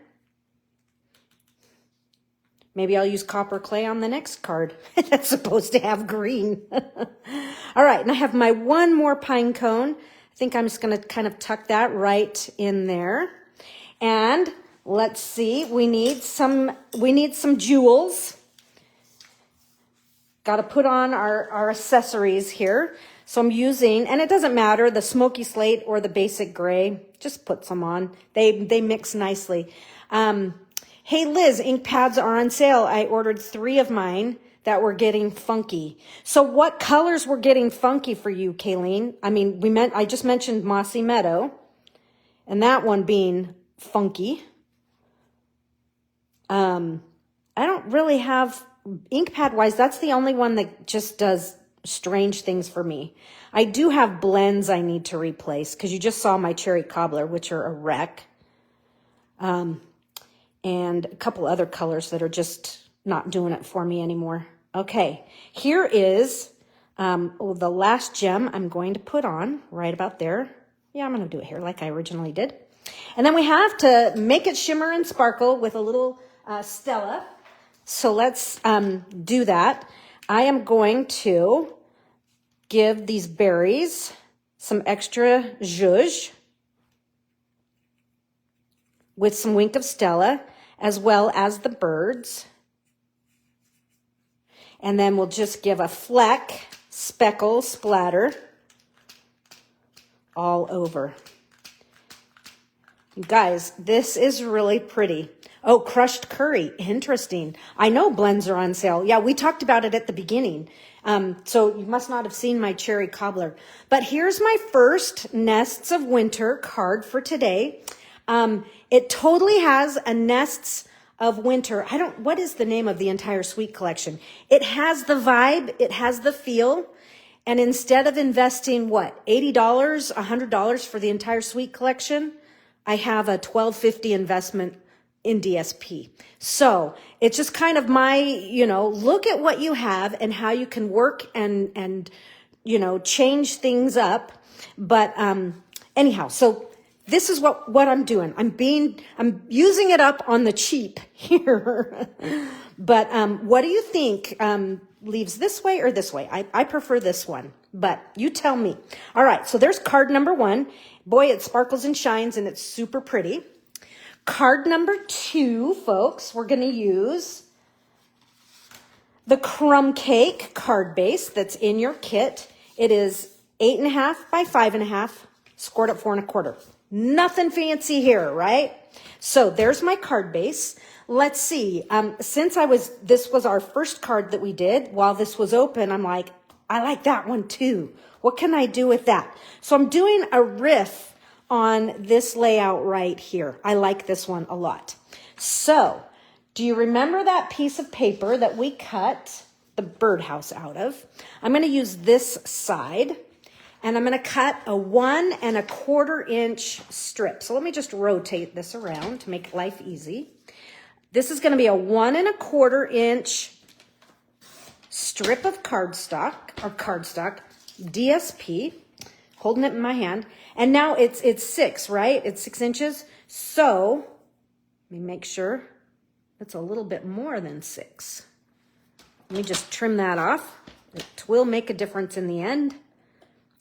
Maybe I'll use copper clay on the next card. That's supposed to have green. All right, and I have my one more pine cone. I think I'm just going to kind of tuck that right in there. And let's see, we need some jewels. Got to put on our accessories here. So I'm using, and it doesn't matter, the smoky slate or the basic gray. Just put some on. They mix nicely. Hey, Liz, ink pads are on sale. I ordered 3 of mine that were getting funky. So what colors were getting funky for you, Kayleen? I mean, I just mentioned Mossy Meadow, and that one being funky. I don't really have, ink pad wise, that's the only one that just does strange things for me. I do have blends I need to replace because you just saw my cherry cobbler, which are a wreck. And a couple other colors that are just not doing it for me anymore. Okay, here is the last gem I'm going to put on right about there. Yeah, I'm going to do it here like I originally did. And then we have to make it shimmer and sparkle with a little Stella. So let's do that. I am going to give these berries some extra zhuzh with some Wink of Stella, as well as the birds. And then we'll just give a fleck, speckle, splatter all over. You guys, this is really pretty. Oh, crushed curry. Interesting. I know blends are on sale. Yeah, we talked about it at the beginning. So you must not have seen my cherry cobbler. But here's my first Nests of Winter card for today. It totally has a Nests of Winter. What is the name of the entire sweet collection? It has the vibe. It has the feel. And instead of investing, what, $80, $100 for the entire sweet collection, I have a $12.50 investment in DSP. So it's just kind of my, look at what you have and how you can work and change things up. But anyhow, so this is what I'm doing. I'm using it up on the cheap here. But what do you think? Leaves this way or this way? I prefer this one, but you tell me. All right, so there's card number 1. Boy, it sparkles and shines and it's super pretty. Card number 2, folks, we're going to use the Crumb Cake card base that's in your kit. It is 8.5 by 5.5, scored at 4 1/4. Nothing fancy here, right? So there's my card base. Let's see. Since this was our first card that we did, while this was open, I'm like, I like that one too. What can I do with that? So I'm doing a riff on this layout right here. I like this one a lot. So do you remember that piece of paper that we cut the birdhouse out of? I'm going to use this side. And I'm going to cut a 1 1/4 inch strip. So let me just rotate this around to make life easy. This is going to be a 1 1/4 inch strip of cardstock, DSP, holding it in my hand. And now it's 6, right? It's 6 inches. So let me make sure it's a little bit more than 6. Let me just trim that off. It will make a difference in the end.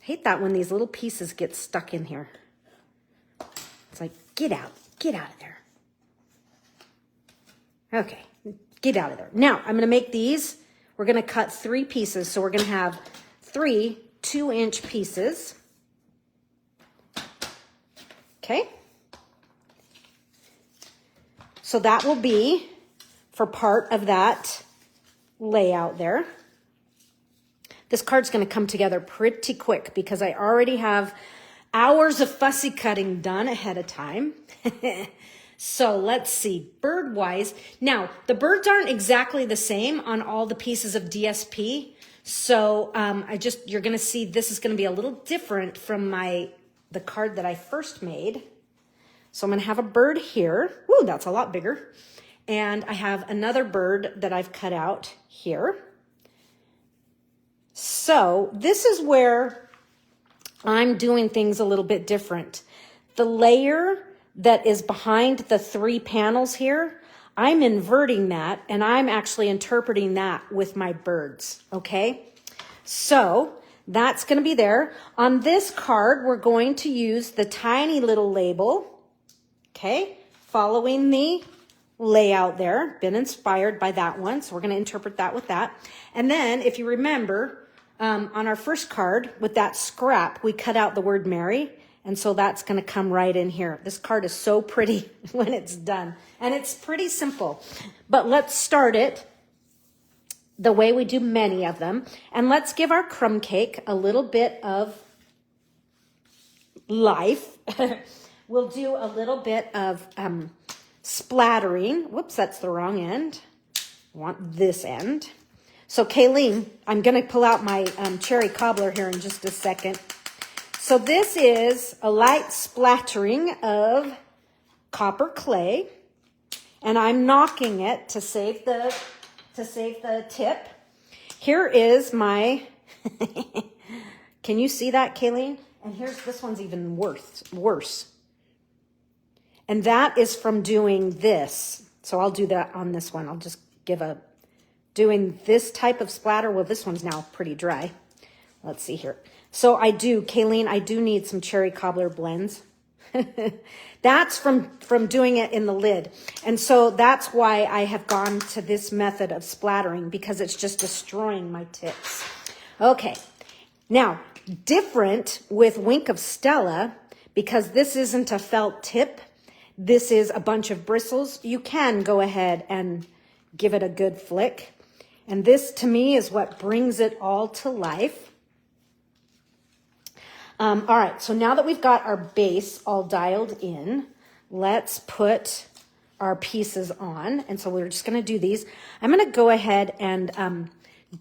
I hate that when these little pieces get stuck in here. It's like, get out of there. Okay, get out of there. Now, I'm gonna make these, we're gonna cut 3 pieces. So we're gonna have 3 2-inch pieces. Okay. So that will be for part of that layout there. This card's gonna come together pretty quick because I already have hours of fussy cutting done ahead of time. So let's see, bird wise. Now, the birds aren't exactly the same on all the pieces of DSP. So you're gonna see this is gonna be a little different from the card that I first made. So I'm gonna have a bird here. Ooh, that's a lot bigger. And I have another bird that I've cut out here. So this is where I'm doing things a little bit different. The layer that is behind the 3 panels here, I'm inverting that and I'm actually interpreting that with my birds, okay? So that's gonna be there. On this card, we're going to use the tiny little label, okay? Following the layout there, been inspired by that one. So we're gonna interpret that with that. And then if you remember, on our first card with that scrap, we cut out the word Mary. And so that's going to come right in here. This card is so pretty when it's done. And it's pretty simple. But let's start it the way we do many of them. And let's give our crumb cake a little bit of life. We'll do a little bit of splattering. Whoops, that's the wrong end. I want this end. So Kayleen, I'm going to pull out my cherry cobbler here in just a second. So this is a light splattering of copper clay, and I'm knocking it to save the tip. Here is my, can you see that, Kayleen? And this one's even worse. And that is from doing this. So I'll do that on this one. I'll just doing this type of splatter. Well, this one's now pretty dry. Let's see here. So Kayleen, I do need some cherry cobbler blends. That's from doing it in the lid. And so that's why I have gone to this method of splattering, because it's just destroying my tips. Okay, now different with Wink of Stella, because this isn't a felt tip. This is a bunch of bristles. You can go ahead and give it a good flick. And this to me is what brings it all to life. All right, so now that we've got our base all dialed in, let's put our pieces on. And so we're just gonna do these. I'm gonna go ahead and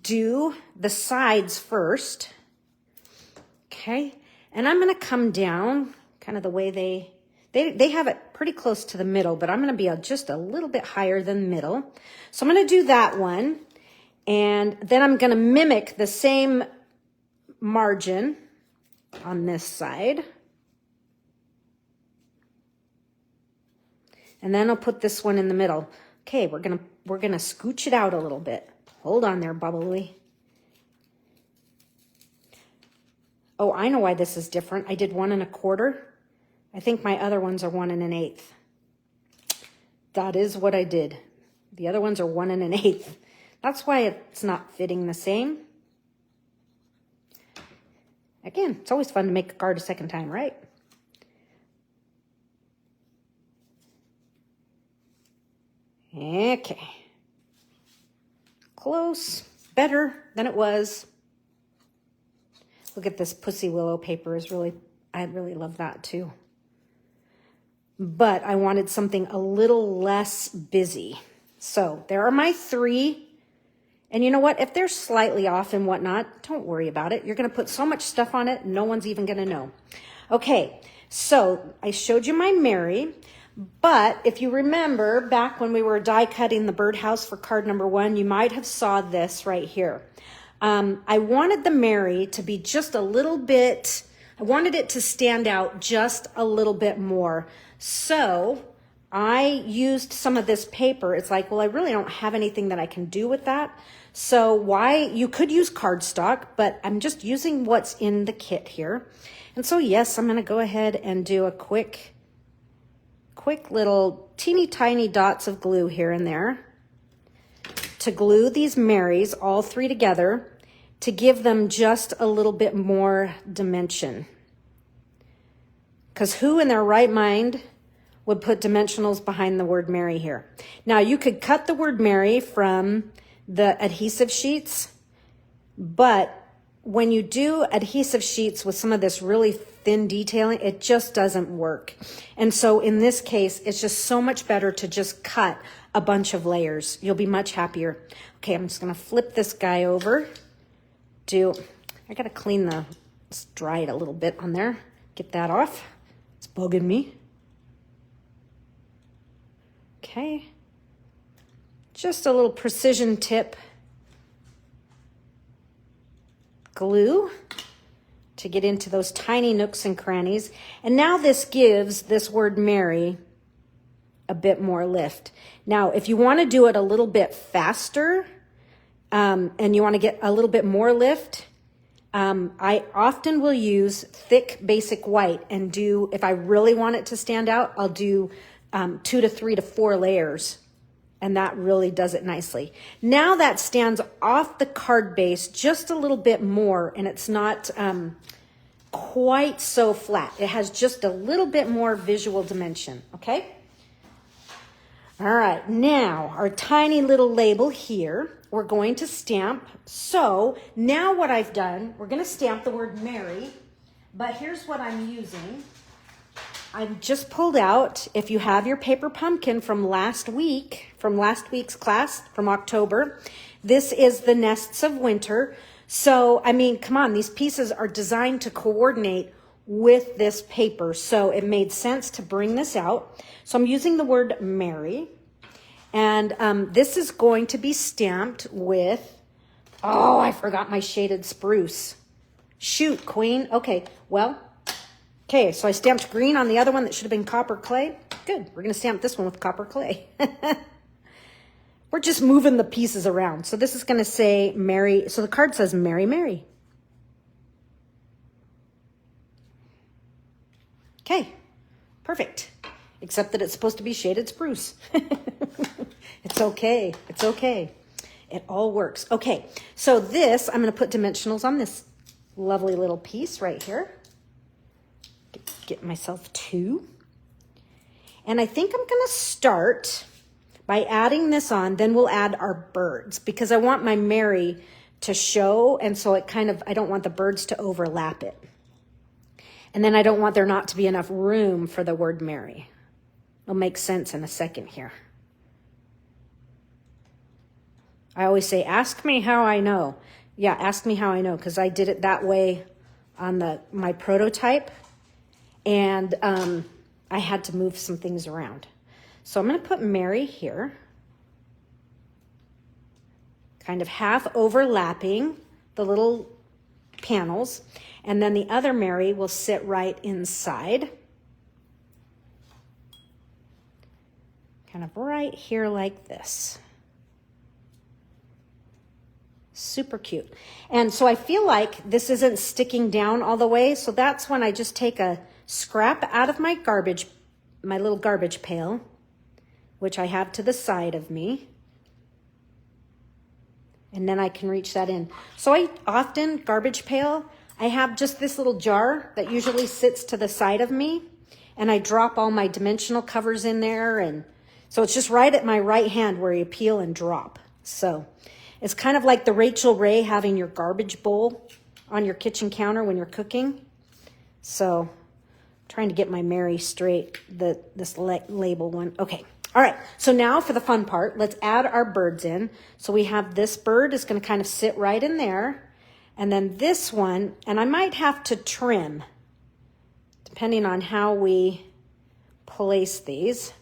do the sides first, okay? And I'm gonna come down kind of the way they have it pretty close to the middle, but I'm gonna be just a little bit higher than middle. So I'm gonna do that one, and then I'm gonna mimic the same margin on this side. And then I'll put this one in the middle. Okay, we're gonna scooch it out a little bit. Hold on there, Bubbly. Oh, I know why this is different. I did 1 1/4. I think my other ones are 1 1/8. That is what I did. The other ones are 1 1/8. That's why it's not fitting the same. Again, it's always fun to make a card a second time, right? Okay. Close. Better than it was. Look at this pussy willow paper. I really love that too. But I wanted something a little less busy. So there are my 3. And you know what? If they're slightly off and whatnot, don't worry about it. You're going to put so much stuff on it, no one's even going to know. Okay, so I showed you my Mary. But if you remember back when we were die cutting the birdhouse for card number 1, you might have saw this right here. I wanted the Mary to be just a little bit, I wanted it to stand out just a little bit more. So I used some of this paper. It's like, well, I really don't have anything that I can do with that. So why, you could use cardstock, but I'm just using what's in the kit here. And so yes, I'm gonna go ahead and do a quick little teeny tiny dots of glue here and there to glue these Marys all three together to give them just a little bit more dimension. Because who in their right mind would put dimensionals behind the word Mary here? Now you could cut the word Mary from the adhesive sheets, but when you do adhesive sheets with some of this really thin detailing, it just doesn't work. And so in this case, it's just so much better to just cut a bunch of layers. You'll be much happier. Okay, I'm just gonna flip this guy over. I gotta clean let's dry it a little bit on there. Get that off. It's bugging me. Okay. Just a little precision tip glue to get into those tiny nooks and crannies. And now this gives this word Mary a bit more lift. Now, if you want to do it a little bit faster and you want to get a little bit more lift, I often will use thick basic white and do, if I really want it to stand out, I'll do 2 to 3 to 4 layers. And that really does it nicely. Now that stands off the card base just a little bit more, and it's not quite so flat. It has just a little bit more visual dimension, okay? All right, now our tiny little label here, we're going to stamp. So now what I've done, we're gonna stamp the word Mary, but here's what I'm using. I've just pulled out, if you have your paper pumpkin from last week's class, from October, this is the Nests of Winter. So, I mean, come on, these pieces are designed to coordinate with this paper. So it made sense to bring this out. So I'm using the word Mary. And this is going to be stamped with, oh, I forgot my shaded spruce. Shoot, Queen. Okay, well, okay, so I stamped green on the other one that should have been copper clay. Good, we're gonna stamp this one with copper clay. We're just moving the pieces around. So this is gonna say Mary, so the card says Mary, Mary. Okay, perfect. Except that it's supposed to be shaded spruce. It's okay, it's okay. It all works. Okay, so this, I'm gonna put dimensionals on this lovely little piece right here. Get myself 2. And I think I'm gonna start by adding this on, then we'll add our birds because I want my Mary to show, and so it kind of, I don't want the birds to overlap it. And then I don't want there not to be enough room for the word Mary. It'll make sense in a second here. I always say, ask me how I know. Yeah, ask me how I know, because I did it that way on my prototype. And I had to move some things around. So I'm going to put Mary here, kind of half overlapping the little panels, and then the other Mary will sit right inside, kind of right here like this. Super cute. And so I feel like this isn't sticking down all the way, so that's when I just take a scrap out of my little garbage pail, which I have to the side of me. And then I can reach that in. So I often, garbage pail, I have just this little jar that usually sits to the side of me, and I drop all my dimensional covers in there. And so it's just right at my right hand where you peel and drop. So it's kind of like the Rachel Ray having your garbage bowl on your kitchen counter when you're cooking. So trying to get my Mary straight, this label one. Okay. All right. So now for the fun part, let's add our birds in. So we have this bird is going to kind of sit right in there. And then this one, and I might have to trim depending on how we place these,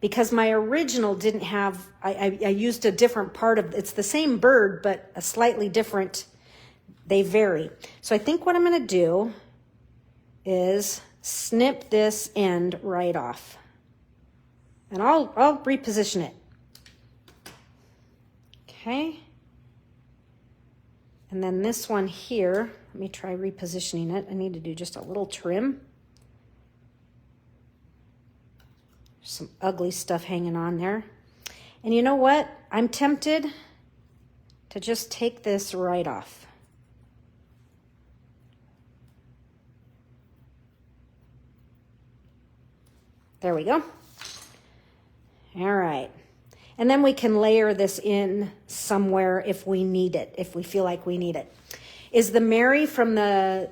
because my original didn't have, I used a different part of, it's the same bird, but a slightly different, they vary. So I think what I'm going to do is snip this end right off. And I'll reposition it. Okay. And then this one here, let me try repositioning it. I need to do just a little trim. Some ugly stuff hanging on there. And you know what? I'm tempted to just take this right off. There we go. All right. And then we can layer this in somewhere if we need it, if we feel like we need it. Is the Mary from the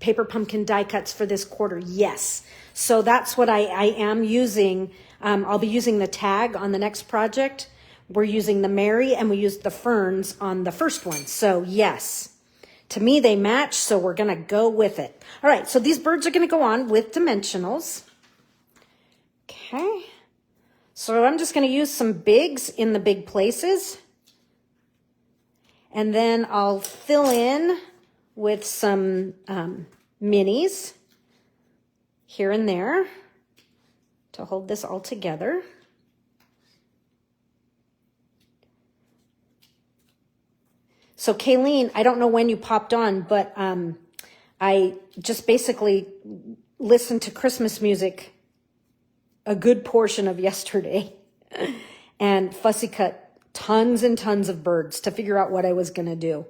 Paper Pumpkin die cuts for this quarter? Yes. So that's what I am using. I'll be using the tag on the next project. We're using the Mary and we used the ferns on the first one. So yes, to me they match, so we're going to go with it. All right, so these birds are going to go on with dimensionals. Okay. So I'm just going to use some bigs in the big places. And then I'll fill in with some minis here and there to hold this all together. So Kayleen, I don't know when you popped on, but I just basically listened to Christmas music a good portion of yesterday and fussy cut tons and tons of birds to figure out what I was going to do.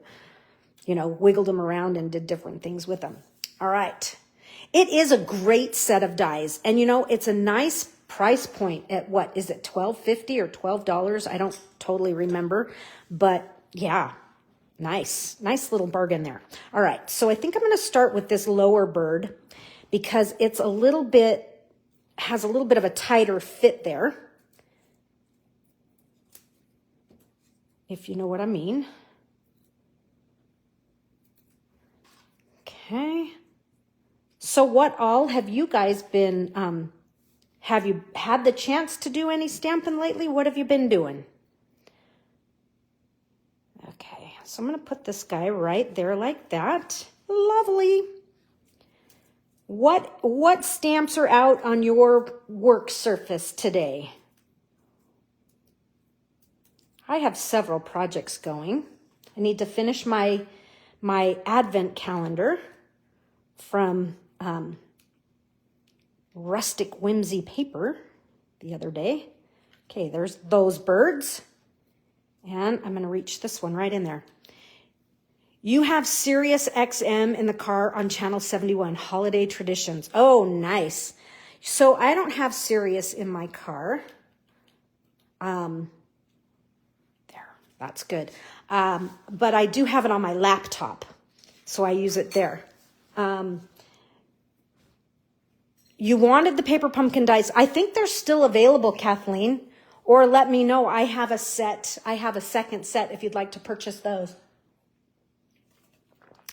You know, wiggled them around and did different things with them. All right. It is a great set of dies. And you know, it's a nice price point at what is it? $12.50 or $12? I don't totally remember, but yeah, nice little bargain there. All right. So I think I'm going to start with this lower bird because it's has a little bit of a tighter fit there, if you know what I mean. Okay. So what all have you guys been, have you had the chance to do any stamping lately? What have you been doing? Okay, so I'm going to put this guy right there like that. Lovely. What stamps are out on your work surface today? I have several projects going. I need to finish my advent calendar from Rustic Whimsy Paper the other day. Okay, there's those birds. And I'm going to reach this one right in there. You have Sirius XM in the car on channel 71, Holiday Traditions. Oh, nice. So I don't have Sirius in my car. There, that's good. But I do have it on my laptop, so I use it there. You wanted the Paper Pumpkin dice. I think they're still available, Kathleen. Or let me know. I have a set. I have a second set if you'd like to purchase those.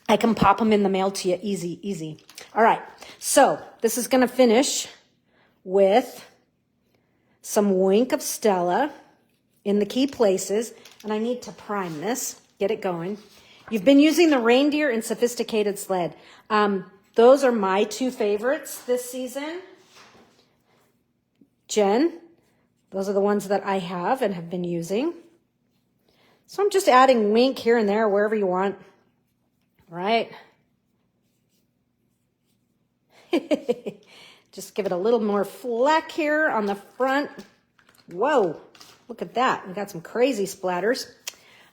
I can pop them in the mail to you. Easy, easy. All right. So this is going to finish with some Wink of Stella in the key places. And I need to prime this, get it going. You've been using the Reindeer and Sophisticated Sled. Those are my two favorites this season. Jen, those are the ones that I have and have been using. So I'm just adding Wink here and there, wherever you want. Right? Just give it a little more fleck here on the front. Whoa, look at that. We got some crazy splatters.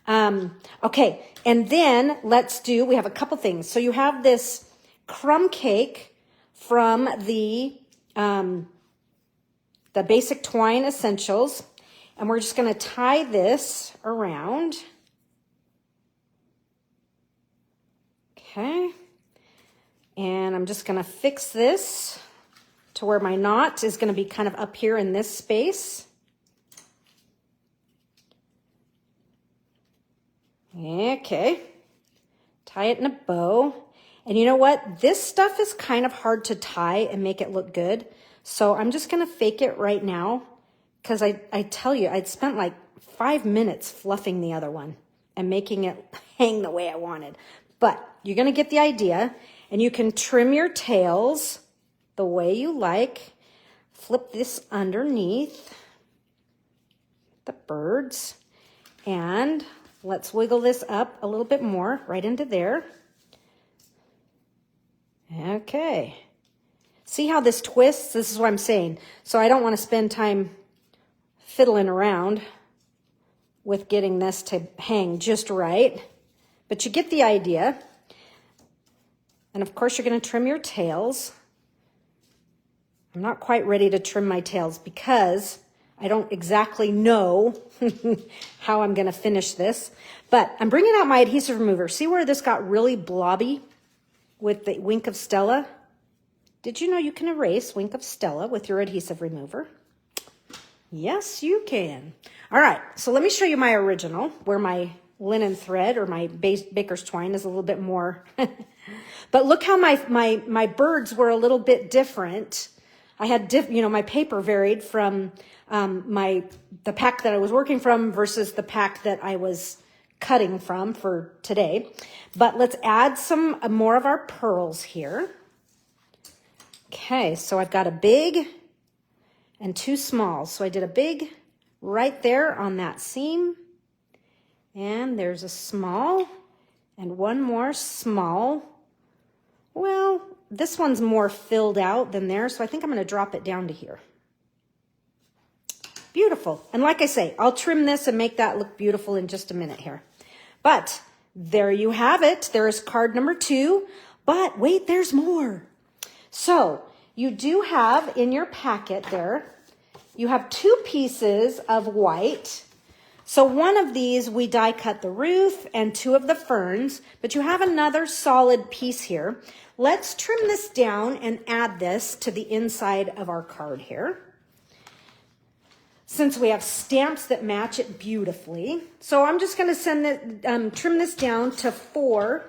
Okay, and then we have a couple things. So you have this crumb cake from the Basic Twine Essentials. And we're just going to tie this around. Okay, and I'm just going to fix this to where my knot is going to be kind of up here in this space. Okay, tie it in a bow. And you know what? This stuff is kind of hard to tie and make it look good. So I'm just going to fake it right now because I tell you, I'd spent like 5 minutes fluffing the other one and making it hang the way I wanted. But you're going to get the idea, and you can trim your tails the way you like. Flip this underneath the birds, and Let's wiggle this up a little bit more, right into there. Okay. See how this twists? This is what I'm saying. So I don't want to spend time fiddling around with getting this to hang just right. But you get the idea. And of course, you're going to trim your tails. I'm not quite ready to trim my tails because I don't exactly know how I'm going to finish this. But I'm bringing out my adhesive remover. See where this got really blobby with the Wink of Stella? Did you know you can erase Wink of Stella with your adhesive remover? Yes, you can. All right, so let me show you my original, where my linen thread or my baker's twine is a little bit more. But look how my birds were a little bit different. I had, my paper varied from the pack that I was working from versus the pack that I was cutting from for today. But let's add some more of our pearls here. Okay, so I've got a big and two small. So I did a big right there on that seam. And there's a small and one more small. Well, this one's more filled out than there, so I think I'm going to drop it down to here. Beautiful. And like I say, I'll trim this and make that look beautiful in just a minute here. But there you have it. There's card number 2. But wait, there's more. So you do have in your packet there, you have 2 pieces of white. So one of these, we die cut the roof and 2 of the ferns, but you have another solid piece here. Let's trim this down and add this to the inside of our card here, since we have stamps that match it beautifully. So I'm just going to trim this down to 4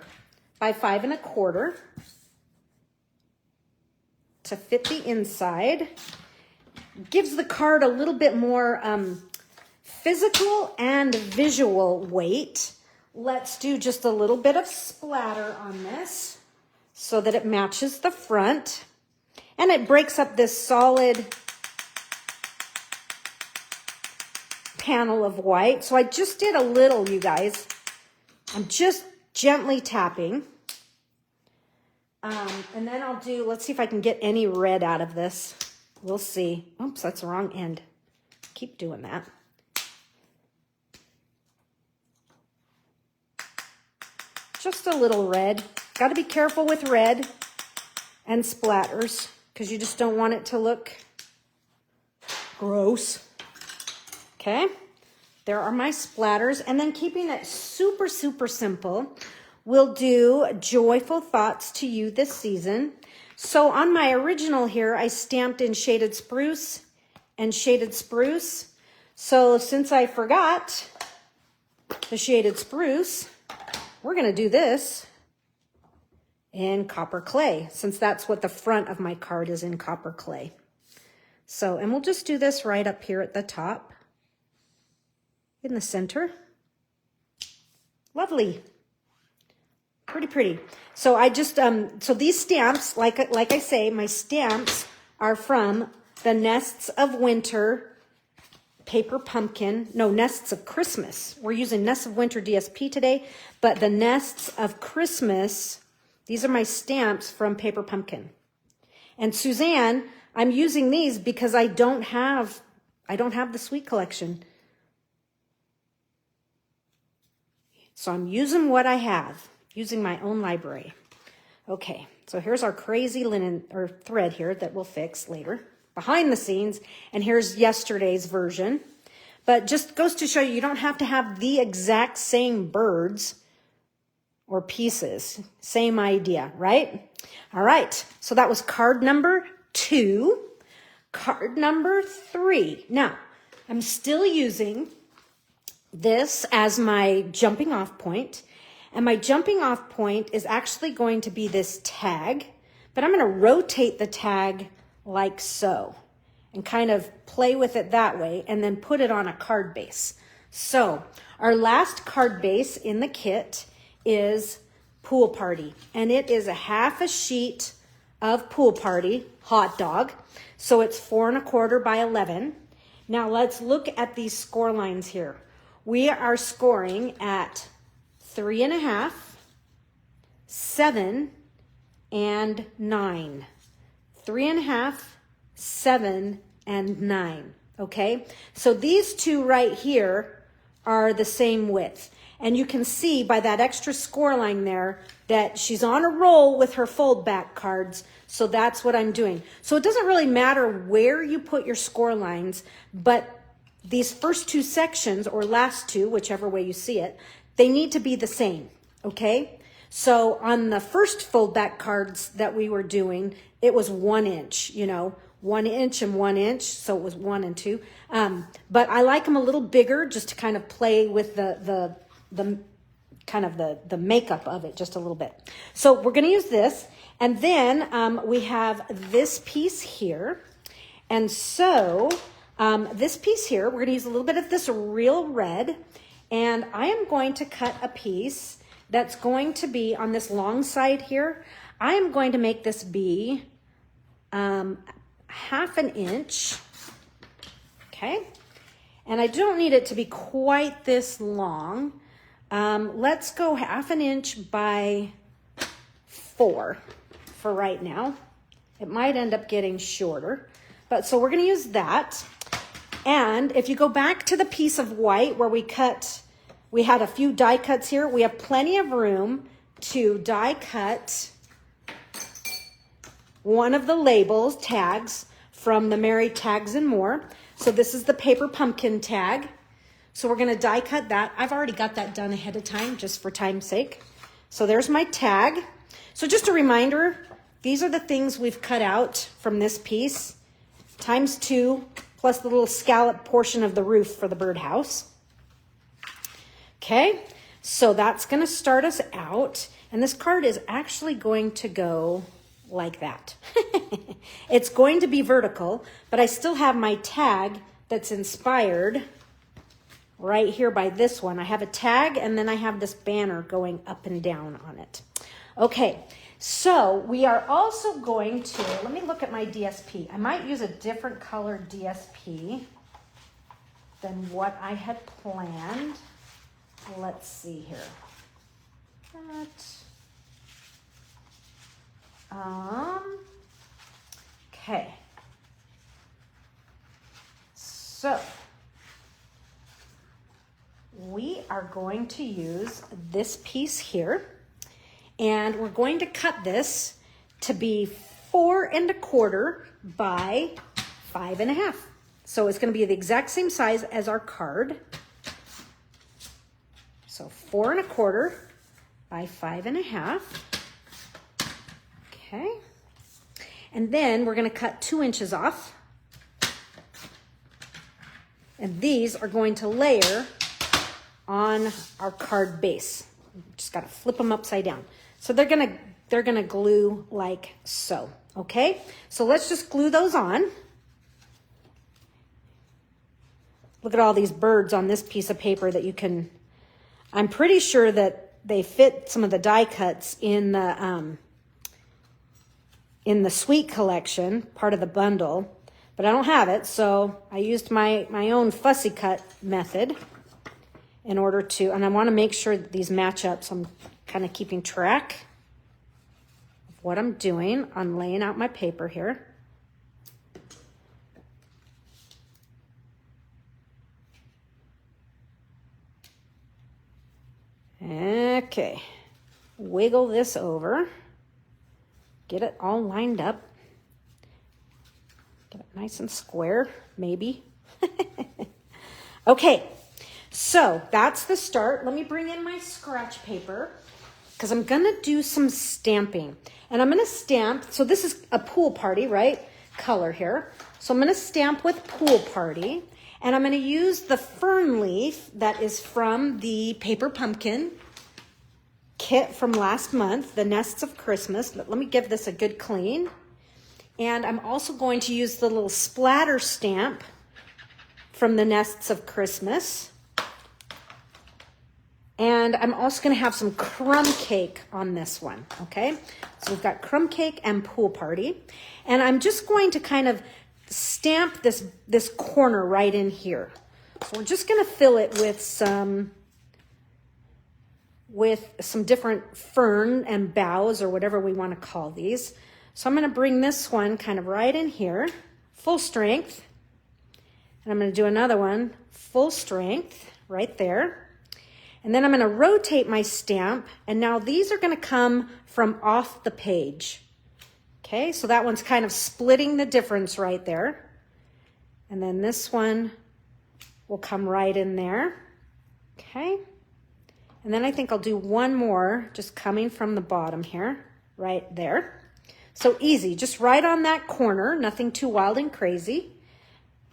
by 5 1/4 to fit the inside. Gives the card a little bit more physical and visual weight. Let's do just a little bit of splatter on this so that it matches the front. And it breaks up this solid panel of white. So I just did a little, you guys. I'm just gently tapping. And then I'll do, let's see if I can get any red out of this. We'll see. Oops, that's the wrong end. Keep doing that. Just a little red. Got to be careful with red and splatters because you just don't want it to look gross. Okay, there are my splatters. And then keeping it super, super simple, we'll do joyful thoughts to you this season. So on my original here, I stamped in shaded spruce and shaded spruce. So since I forgot the shaded spruce, we're going to do this in copper clay, since that's what the front of my card is, in copper clay. So, and we'll just do this right up here at the top in the center. Lovely. Pretty, pretty. So I just, so these stamps, like I say, my stamps are from the Nests of Winter Paper Pumpkin, no, Nests of Christmas. We're using Nests of Winter DSP today, but the Nests of Christmas, these are my stamps from Paper Pumpkin. And Suzanne, I'm using these because I don't have the Sweet Collection. So I'm using what I have, using my own library. Okay, so here's our crazy linen or thread here that we'll fix later behind the scenes. And here's yesterday's version. But just goes to show you, you don't have to have the exact same birds or pieces. Same idea, right? All right, so that was card number 2. Card number 3. Now, I'm still using this as my jumping off point. And my jumping off point is actually going to be this tag, but I'm going to rotate the tag like so and kind of play with it that way and then put it on a card base. So our last card base in the kit is Pool Party, and it is a half a sheet of Pool Party hot dog. So it's 4 1/4 by 11. Now let's look at these score lines here. we are scoring at 3.5, 7, and 9. 3.5, 7, and 9. Okay, so these two right here are the same width. And you can see by that extra score line there that she's on a roll with her fold back cards. So that's what I'm doing. So it doesn't really matter where you put your score lines, but these first two sections, or last two, whichever way you see it, they need to be the same, okay? So on the first fold back cards that we were doing, it was 1 inch, you know, 1 inch and 1 inch. So it was 1 and 2. But I like them a little bigger just to kind of play with the kind of the makeup of it just a little bit. So we're going to use this. And then we have this piece here. And so this piece here, we're going to use a little bit of this real red. And I am going to cut a piece that's going to be on this long side here. I am going to make this be 1/2 inch. Okay. And I don't need it to be quite this long. Let's go 1/2 inch by 4 for right now. It might end up getting shorter, but so we're going to use that. And if you go back to the piece of white where we had a few die cuts here. We have plenty of room to die cut one of the labels, tags from the Merry Tags and More. So this is the paper pumpkin tag. So we're going to die cut that. I've already got that done ahead of time just for time's sake. So there's my tag. So just a reminder, these are the things we've cut out from this piece, times 2, plus the little scallop portion of the roof for the birdhouse. Okay, so that's going to start us out. And this card is actually going to go like that. It's going to be vertical, but I still have my tag that's inspired right here by this one. I have a tag and then I have this banner going up and down on it. Okay, so we are also going to, let me look at my DSP. I might use a different color DSP than what I had planned. Let's see here. Okay. So we are going to use this piece here, and we're going to cut this to be 4 1/4 by 5 1/2. So it's going to be the exact same size as our card. So 4 1/4 by 5 1/2. Okay. And then we're going to cut 2 inches off. And these are going to layer on our card base. Just got to flip them upside down. So they're going to glue like so. Okay? So let's just glue those on. Look at all these birds on this piece of paper that you can, I'm pretty sure that they fit some of the die cuts in the Sweet collection, part of the bundle, but I don't have it, so I used my own fussy cut method in order to, and I want to make sure that these match up, so I'm kind of keeping track of what I'm doing on laying out my paper here. Okay, wiggle this over. Get it all lined up. Get it nice and square, maybe. Okay, so that's the start. Let me bring in my scratch paper because I'm going to do some stamping. And I'm going to stamp, so this is a pool party, right? Color here. So I'm going to stamp with pool party. And I'm going to use the fern leaf that is from the paper pumpkin kit from last month, the Nests of Christmas. But let me give this a good clean. And I'm also going to use the little splatter stamp from the Nests of Christmas. And I'm also going to have some crumb cake on this one, okay? So we've got crumb cake and pool party. And I'm just going to kind of stamp this corner right in here. So we're just going to fill it with some different fern and boughs or whatever we want to call these. So I'm going to bring this one kind of right in here, full strength. And I'm going to do another one, full strength, right there. And then I'm going to rotate my stamp. And now these are going to come from off the page. Okay, so that one's kind of splitting the difference right there. And then this one will come right in there. Okay. And then I think I'll do one more, just coming from the bottom here, right there. So easy, just right on that corner, nothing too wild and crazy.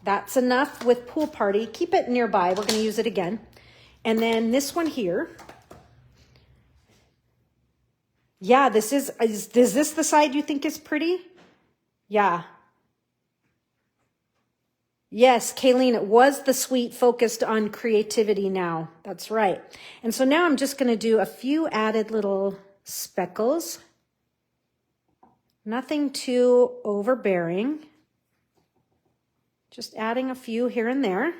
That's enough with Pool Party. Keep it nearby, we're gonna use it again. And then this one here. Yeah, this is this the side you think is pretty? Yeah. Yes, Kayleen, it was the suite focused on creativity now. That's right. And so now I'm just going to do a few added little speckles. Nothing too overbearing. Just adding a few here and there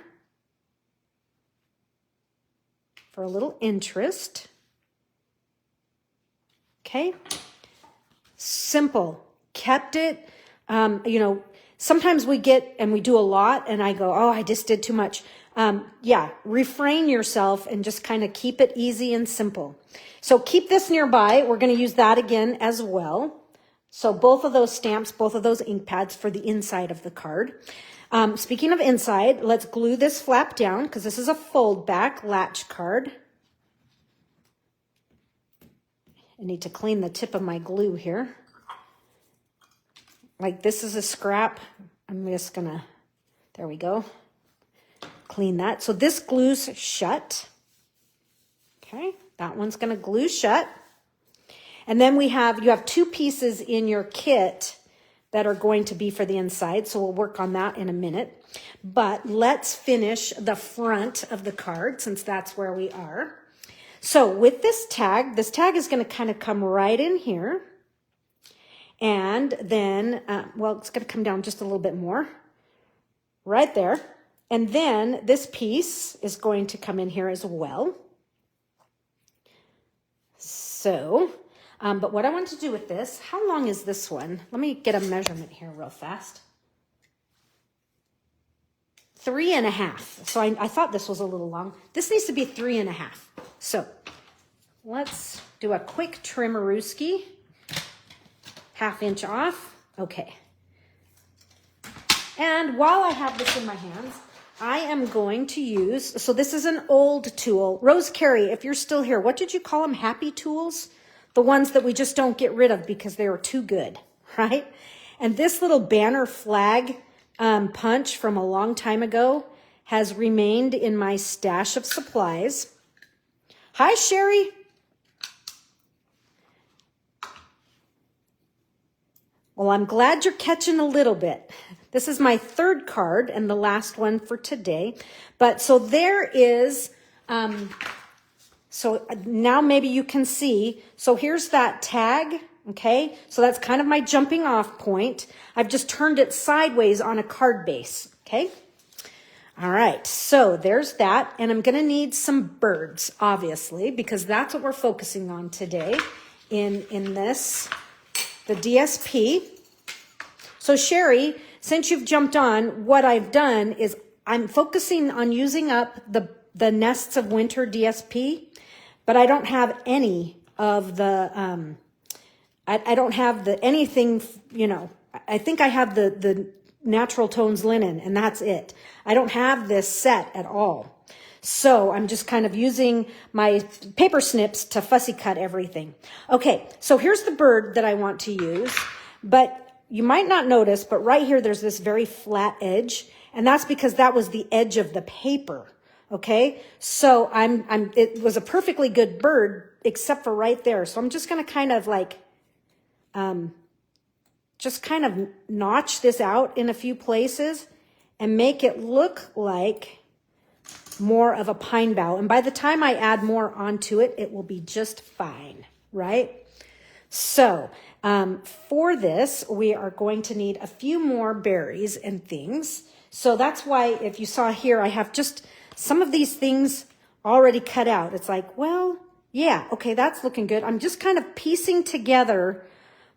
for a little interest. Okay. Simple. Kept it, sometimes we get, and we do a lot, and I go, oh, I just did too much. Yeah, refrain yourself and just kind of keep it easy and simple. So keep this nearby. We're going to use that again as well. So both of those stamps, both of those ink pads for the inside of the card. Speaking of inside, let's glue this flap down because this is a fold back latch card. I need to clean the tip of my glue here. Like this is a scrap. I'm just gonna, there we go. Clean that. So this glues shut. Okay, that one's gonna glue shut. And then you have two pieces in your kit that are going to be for the inside. So we'll work on that in a minute. But let's finish the front of the card since that's where we are. So with this tag is gonna kind of come right in here. And then, it's going to come down just a little bit more right there. And then this piece is going to come in here as well. So, but what I want to do with this, how long is this one? Let me get a measurement here real fast. 3.5. So I thought this was a little long. This needs to be 3.5. So let's do a quick trimmerooski. 1/2 inch off. Okay. And while I have this in my hands, I am going to use, so this is an old tool. Rose Carey, if you're still here, what did you call them? Happy tools? The ones that we just don't get rid of because they were too good, right? And this little banner flag punch from a long time ago has remained in my stash of supplies. Hi, Sherry. Well, I'm glad you're catching a little bit. This is my third card and the last one for today. But so there is, so now maybe you can see. So here's that tag, okay? So that's kind of my jumping off point. I've just turned it sideways on a card base, okay? All right, so there's that. And I'm gonna need some birds, obviously, because that's what we're focusing on today in this. The DSP. So Sherry, since you've jumped on, what I've done is I'm focusing on using up the Nests of Winter DSP, but I don't have any of the, I don't have anything, I think I have the Natural Tones linen and that's it. I don't have this set at all. So I'm just kind of using my paper snips to fussy cut everything. Okay, so here's the bird that I want to use, but you might not notice, but right here there's this very flat edge, and that's because that was the edge of the paper. Okay, so it was a perfectly good bird except for right there. So I'm just gonna kind of like, just kind of notch this out in a few places and make it look like more of a pine bough. And by the time I add more onto it, it will be just fine, right? So for this, we are going to need a few more berries and things. So that's why if you saw here, I have just some of these things already cut out. It's like, well, yeah, okay, that's looking good. I'm just kind of piecing together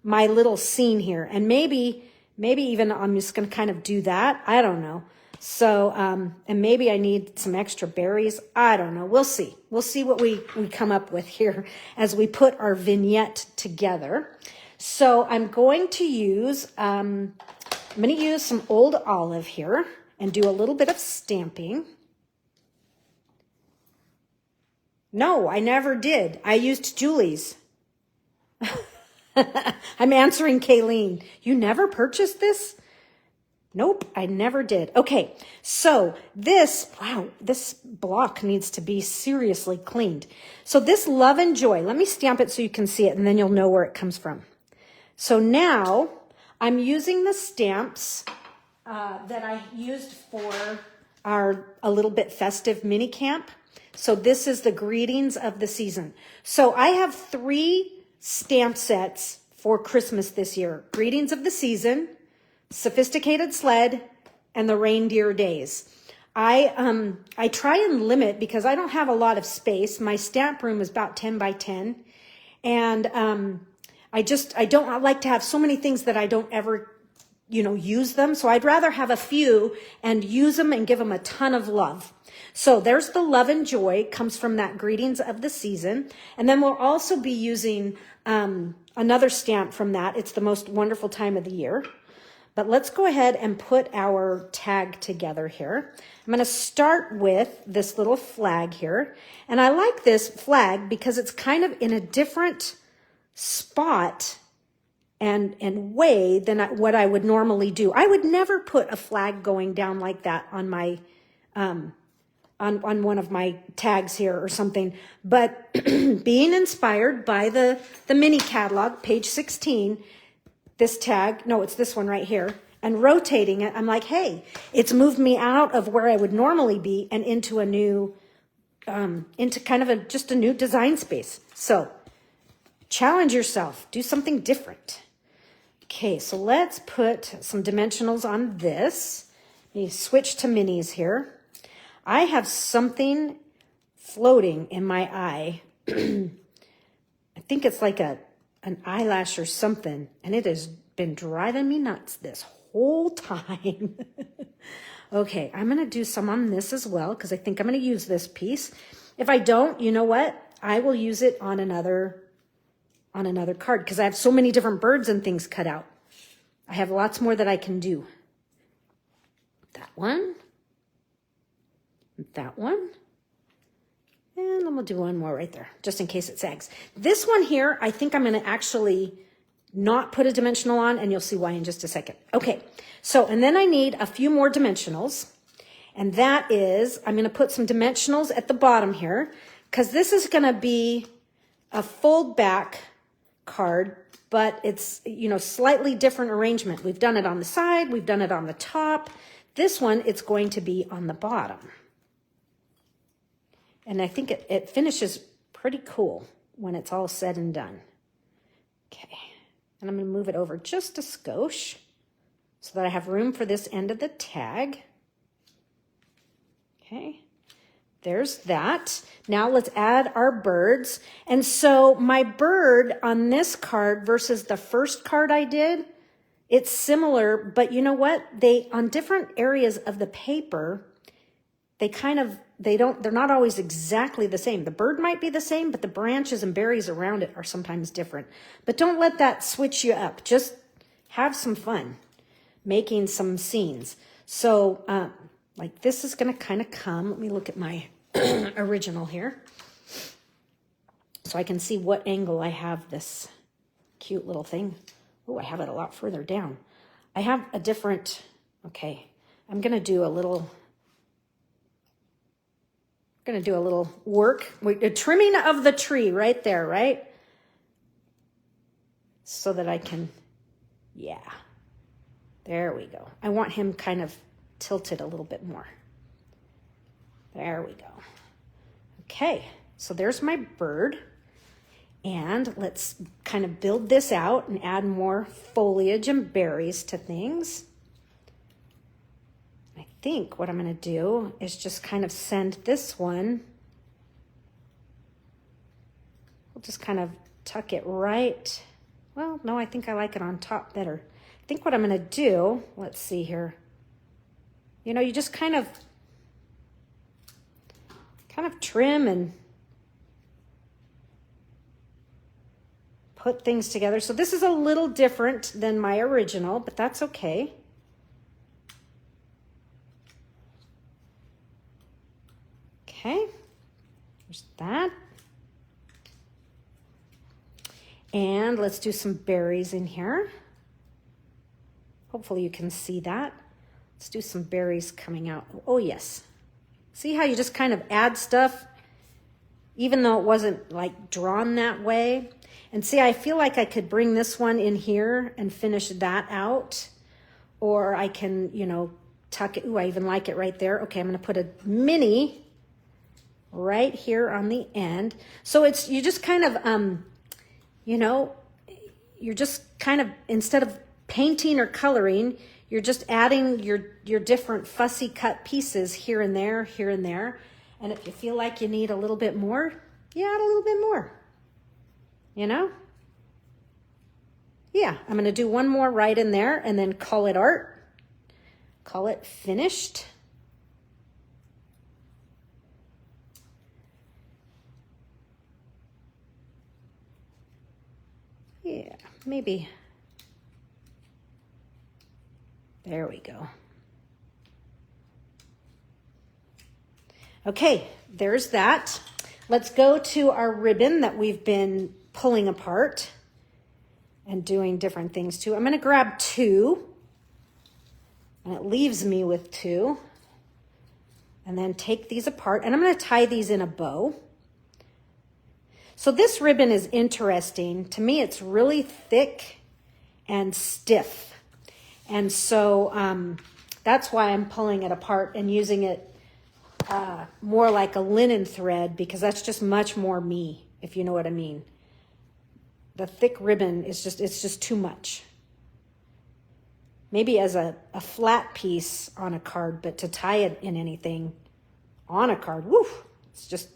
my little scene here. And maybe even I'm just going to kind of do that. I don't know. So, and maybe I need some extra berries. I don't know. We'll see. We'll see what we come up with here as we put our vignette together. So I'm going to use, some old olive here and do a little bit of stamping. No, I never did. I used Julie's. I'm answering Kayleen. You never purchased this? Nope, I never did. Okay, so this block needs to be seriously cleaned. So this Love and Joy, let me stamp it so you can see it and then you'll know where it comes from. So now I'm using the stamps that I used for our A Little Bit Festive mini camp. So this is the greetings of the season. So I have 3 stamp sets for Christmas this year. Greetings of the season, Sophisticated Sled, and the Reindeer Days. I try and limit because I don't have a lot of space. My stamp room is about 10 by 10. And I don't like to have so many things that I don't ever, use them. So I'd rather have a few and use them and give them a ton of love. So there's the Love and Joy, comes from that Greetings of the Season. And then we'll also be using another stamp from that. It's the Most Wonderful Time of the Year. But let's go ahead and put our tag together here. I'm going to start with this little flag here. And I like this flag because it's kind of in a different spot and way than what I would normally do. I would never put a flag going down like that on my on one of my tags here or something. But being inspired by the mini catalog, page 16, this tag, no, it's this one right here, and rotating it, I'm like, hey, it's moved me out of where I would normally be and into a new, into kind of just a new design space. So challenge yourself, do something different. Okay, so let's put some dimensionals on this. Let me switch to minis here. I have something floating in my eye. I think it's like an eyelash or something, and it has been driving me nuts this whole time. Okay, I'm going to do some on this as well because I think I'm going to use this piece. If I don't, you know what? I will use it on another card because I have so many different birds and things cut out. I have lots more that I can do. That one. That one. And I'm going to do one more right there, just in case it sags. This one here, I think I'm going to actually not put a dimensional on, and you'll see why in just a second. Okay, so, and then I need a few more dimensionals, and that is, I'm going to put some dimensionals at the bottom here, because this is going to be a fold back card, but it's, slightly different arrangement. We've done it on the side, we've done it on the top. This one, it's going to be on the bottom. And I think it finishes pretty cool when it's all said and done. Okay, and I'm going to move it over just a skosh so that I have room for this end of the tag. Okay, there's that. Now let's add our birds. And so my bird on this card versus the first card I did, it's similar, but you know what? On different areas of the paper, they're not always exactly the same. The bird might be the same, but the branches and berries around it are sometimes different. But don't let that switch you up. Just have some fun making some scenes. So like this is going to kind of come. Let me look at my original here so I can see what angle I have this cute little thing. Oh, I have it a lot further down. I have a different, okay, I'm going to do a little work, a trimming of the tree right there, right? So that I can, yeah, there we go. I want him kind of tilted a little bit more. There we go. Okay, so there's my bird. And let's kind of build this out and add more foliage and berries to things. I think what I'm going to do is just kind of send this one. We'll just kind of tuck it right. Well, no, I think I like it on top better. I think what I'm going to do, let's see here. You know, you just kind of trim and put things together. So this is a little different than my original, but that's okay. Okay, there's that. And let's do some berries in here. Hopefully you can see that. Let's do some berries coming out. Oh yes. See how you just kind of add stuff even though it wasn't like drawn that way? And see, I feel like I could bring this one in here and finish that out. Or I can, you know, tuck it. Ooh, I even like it right there. Okay, I'm going to put a mini right here on the end. So it's, you just kind of, you know, you're just kind of, instead of painting or coloring, you're just adding your different fussy cut pieces here and there, here and there. And if you feel like you need a little bit more, you add a little bit more, you know? Yeah, I'm going to do one more right in there and then call it art. Call it finished. Yeah, maybe. There we go. Okay, there's that. Let's go to our ribbon that we've been pulling apart and doing different things to. I'm going to grab 2, and it leaves me with 2. And then take these apart, and I'm going to tie these in a bow. So this ribbon is interesting. To me, it's really thick and stiff. And so that's why I'm pulling it apart and using it more like a linen thread, because that's just much more me, if you know what I mean. The thick ribbon is just, it's just too much. Maybe as a flat piece on a card, but to tie it in anything on a card, woo, it's just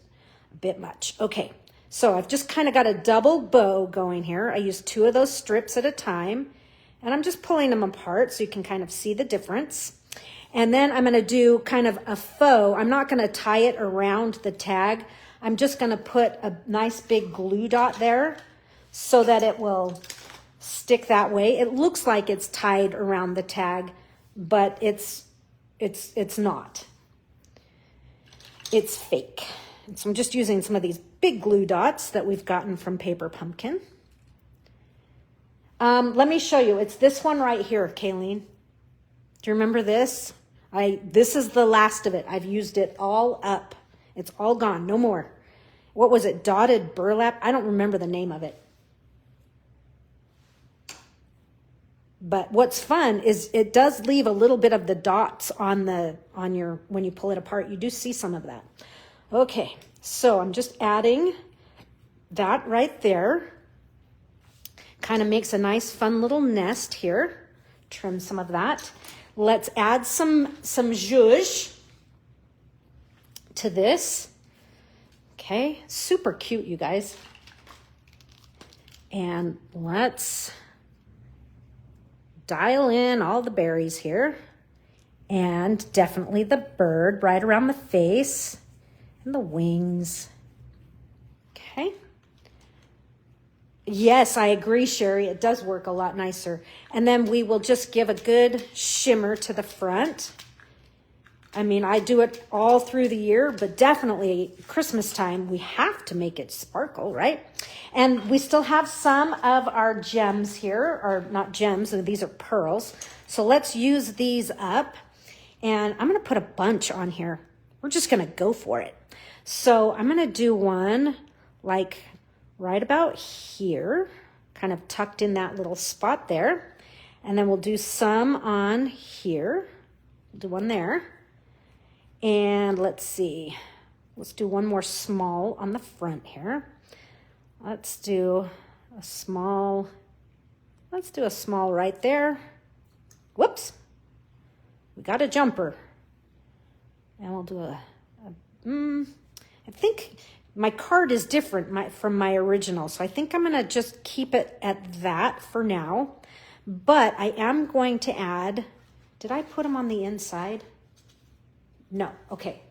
a bit much. Okay, so I've just kind of got a double bow going here. I use 2 of those strips at a time, and I'm just pulling them apart so you can kind of see the difference. And then I'm going to do kind of a faux. I'm not going to tie it around the tag. I'm just going to put a nice big glue dot there so that it will stick that way. It looks like it's tied around the tag, but it's not. It's fake. And so I'm just using some of these big glue dots that we've gotten from Paper Pumpkin. Let me show you. It's this one right here, Kayleen. Do you remember this? This is the last of it. I've used it all up. It's all gone. No more. What was it? Dotted burlap? I don't remember the name of it. But what's fun is it does leave a little bit of the dots on your, when you pull it apart. You do see some of that. Okay, so I'm just adding that right there. Kind of makes a nice fun little nest here. Trim some of that. Let's add some zhuzh to this. Okay, super cute, you guys. And let's dial in all the berries here. And definitely the bird right around the face and the wings. Okay. Yes, I agree, Sherry. It does work a lot nicer. And then we will just give a good shimmer to the front. I mean, I do it all through the year, but definitely Christmas time, we have to make it sparkle, right? And we still have some of our gems here, or not gems, these are pearls. So let's use these up. And I'm going to put a bunch on here. We're just going to go for it. So I'm going to do one like right about here, kind of tucked in that little spot there. And then we'll do some on here. We'll do one there. And let's see, let's do one more small on the front here. Let's do a small right there. Whoops, we got a jumper. And we'll do I think my card is different from my original. So I think I'm going to just keep it at that for now. But I am going to add, did I put them on the inside? No. Okay.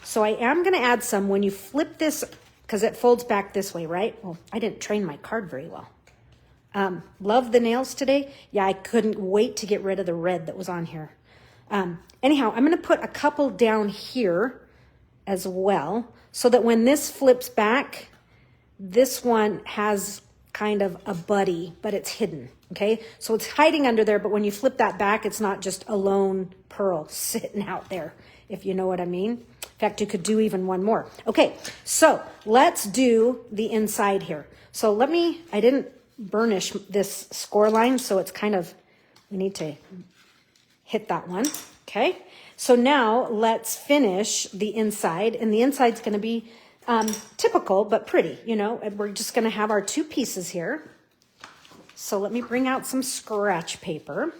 So I am going to add some when you flip this, because it folds back this way, right? Well, I didn't train my card very well. Love the nails today. Yeah, I couldn't wait to get rid of the red that was on here. Anyhow, I'm going to put a couple down here as well, so that when this flips back, this one has kind of a buddy, but it's hidden, okay? So it's hiding under there, but when you flip that back, it's not just a lone pearl sitting out there, if you know what I mean. In fact, you could do even one more. Okay, so let's do the inside here. So I didn't burnish this score line, so it's kind of, we need to hit that one, okay? So now let's finish the inside, and the inside's going to be typical but pretty, you know. And we're just going to have our two pieces here. So let me bring out some scratch paper,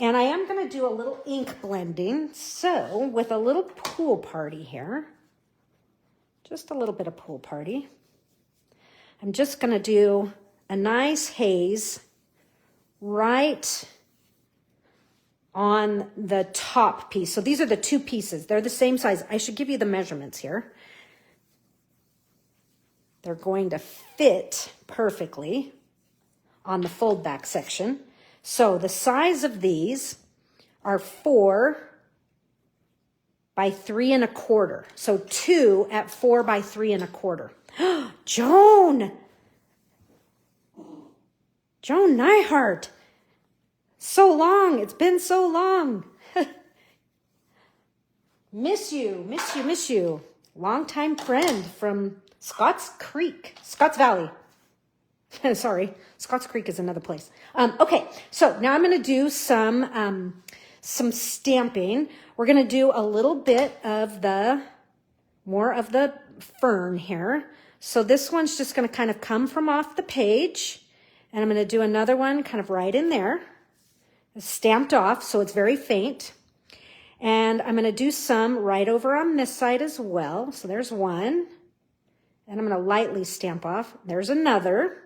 and I am going to do a little ink blending. So with a little pool party here, just a little bit of pool party, I'm just going to do a nice haze right on the top piece. So these are the two pieces. They're the same size. I should give you the measurements here. They're going to fit perfectly on the fold back section. So the size of these are 4 by 3 1/4. So 2 at 4 by 3 1/4. Joan Nyhart. So long. It's been so long. Miss you. Longtime friend from Scotts Valley. Sorry, Scotts Creek is another place. Okay, so now I'm going to do some stamping. We're going to do a little bit of more of the fern here. So this one's just going to kind of come from off the page. And I'm going to do another one kind of right in there. Stamped off, so it's very faint. And I'm going to do some right over on this side as well. So there's one. And I'm going to lightly stamp off. There's another.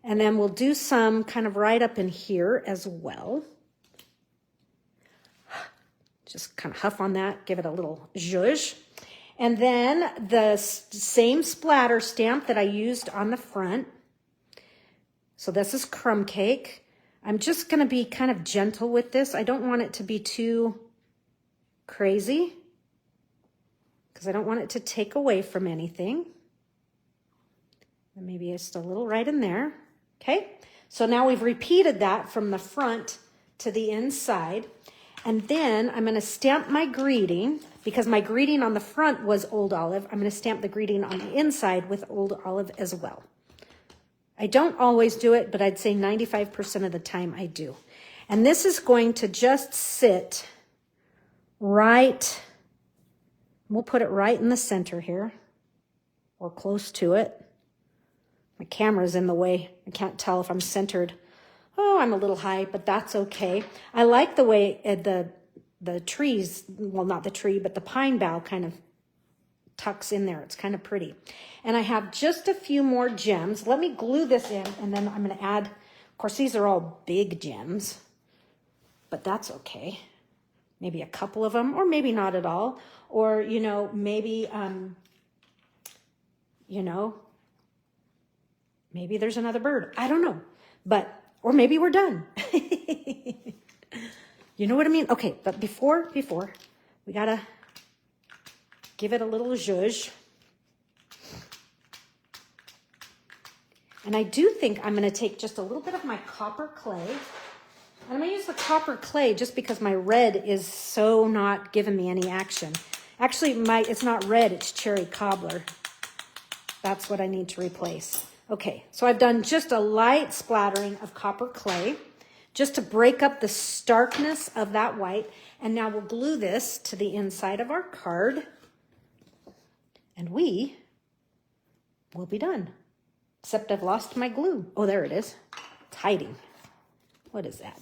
And then we'll do some kind of right up in here as well. Just kind of huff on that, give it a little zhuzh. And then the same splatter stamp that I used on the front. So this is crumb cake. I'm just going to be kind of gentle with this. I don't want it to be too crazy because I don't want it to take away from anything. And maybe just a little right in there. Okay, so now we've repeated that from the front to the inside. And then I'm going to stamp my greeting, because my greeting on the front was Old Olive. I'm going to stamp the greeting on the inside with Old Olive as well. I don't always do it, but I'd say 95% of the time I do. And this is going to just sit right, we'll put it right in the center here, or close to it. My camera's in the way. I can't tell if I'm centered. Oh, I'm a little high, but that's okay. I like the way the trees, well, not the tree, but the pine bough kind of tucks in there. It's kind of pretty. And I have just a few more gems. Let me glue this in, and then I'm going to add, of course, these are all big gems, but that's okay. Maybe a couple of them, or maybe not at all. Or, you know, maybe, maybe there's another bird. I don't know. But, or maybe we're done. You know what I mean? Okay, but before, we got to give it a little zhuzh. And I do think I'm going to take just a little bit of my copper clay. And I'm going to use the copper clay just because my red is so not giving me any action. Actually, it's not red, it's cherry cobbler. That's what I need to replace. Okay, so I've done just a light splattering of copper clay just to break up the starkness of that white. And now we'll glue this to the inside of our card. And we will be done. Except I've lost my glue. Oh, there it is. It's hiding. What is that?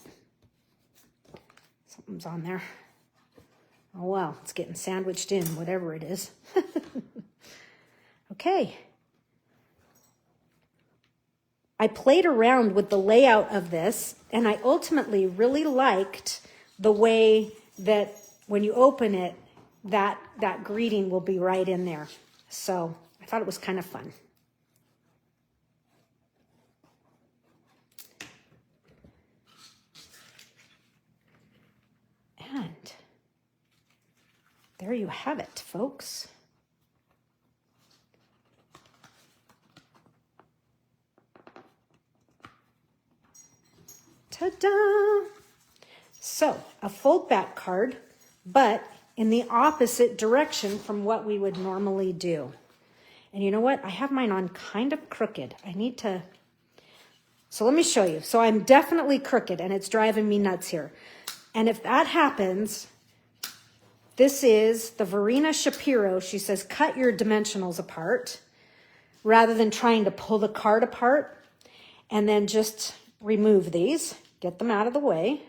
Something's on there. Oh, well, it's getting sandwiched in, whatever it is. Okay. I played around with the layout of this, and I ultimately really liked the way that when you open it, that greeting will be right in there. So I thought it was kind of fun. And there you have it, folks. Ta-da! So, a fold back card, but in the opposite direction from what we would normally do. And you know what? I have mine on kind of crooked. I need to... So let me show you. So I'm definitely crooked, and it's driving me nuts here. And if that happens, this is the Verena Shapiro. She says, cut your dimensionals apart rather than trying to pull the card apart, and then just remove these. Get them out of the way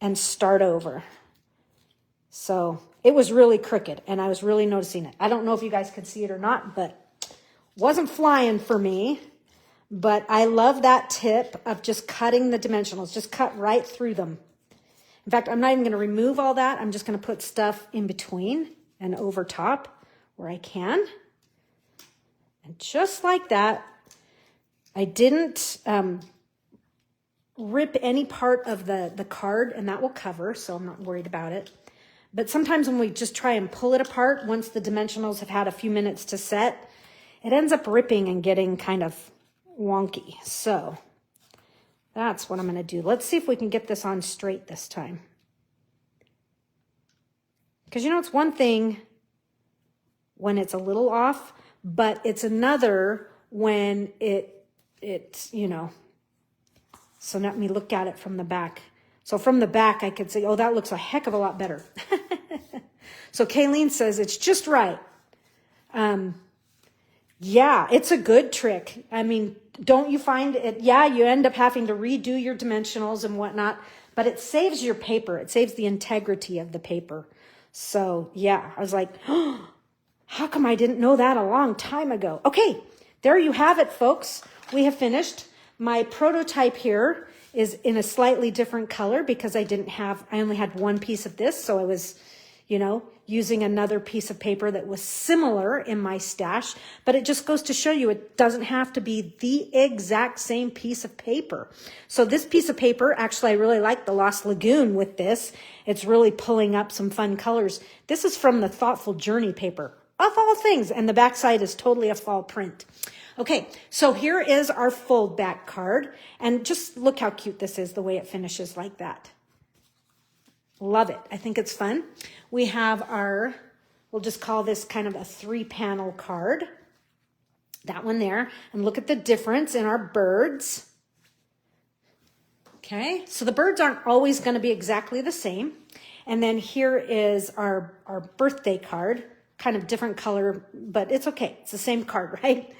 and start over. So it was really crooked and I was really noticing it. I don't know if you guys could see it or not, but wasn't flying for me. But I love that tip of just cutting the dimensionals, just cut right through them. In fact, I'm not even going to remove all that. I'm just going to put stuff in between and over top where I can. And just like that, I didn't rip any part of the card, and that will cover, so I'm not worried about it. But sometimes when we just try and pull it apart, once the dimensionals have had a few minutes to set, it ends up ripping and getting kind of wonky. So that's what I'm going to do. Let's see if we can get this on straight this time. Because you know, it's one thing when it's a little off, but it's another when it's, you know. So let me look at it from the back. So from the back, I could say, oh, that looks a heck of a lot better. So Kayleen says, it's just right. Yeah, it's a good trick. I mean, don't you find it? Yeah, you end up having to redo your dimensionals and whatnot, but it saves your paper. It saves the integrity of the paper. So yeah, I was like, oh, how come I didn't know that a long time ago? Okay, there you have it, folks. We have finished. My prototype here is in a slightly different color because I only had one piece of this. So I was, you know, using another piece of paper that was similar in my stash, but it just goes to show you it doesn't have to be the exact same piece of paper. So this piece of paper, actually, I really like the Lost Lagoon with this. It's really pulling up some fun colors. This is from the Thoughtful Journey paper, of all things, and the backside is totally a fall print. Okay, so here is our fold back card, and just look how cute this is, the way it finishes like that. Love it. I think it's fun. We have our, we'll just call this kind of a 3-panel card. That one there. And look at the difference in our birds. Okay, so the birds aren't always going to be exactly the same. And then here is our birthday card, kind of different color, but it's okay. It's the same card, right?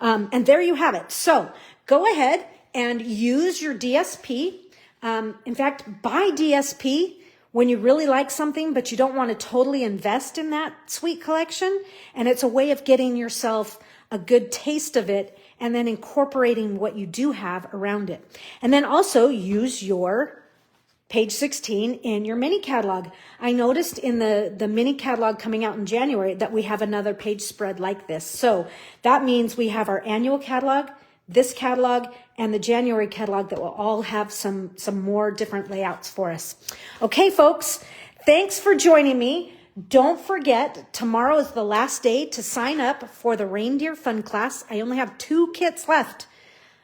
And there you have it. So go ahead and use your DSP. In fact, buy DSP when you really like something, but you don't want to totally invest in that sweet collection. And it's a way of getting yourself a good taste of it and then incorporating what you do have around it. And then also use your page 16 in your mini catalog. I noticed in the mini catalog coming out in January that we have another page spread like this. So that means we have our annual catalog, this catalog, and the January catalog that will all have some more different layouts for us. Okay, folks, thanks for joining me. Don't forget, tomorrow is the last day to sign up for the Reindeer Fun Class. I only have 2 kits left.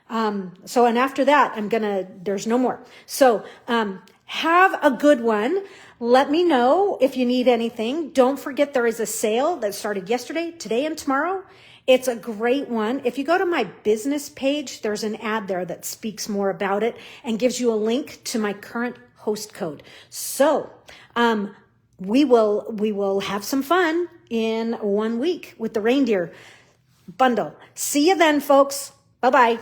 And after that, there's no more. So, have a good one. Let me know if you need anything. Don't forget there is a sale that started yesterday, today, and tomorrow. It's a great one. If you go to my business page, there's an ad there that speaks more about it and gives you a link to my current host code. So, we will have some fun in 1 week with the reindeer bundle. See you then, folks. Bye-bye.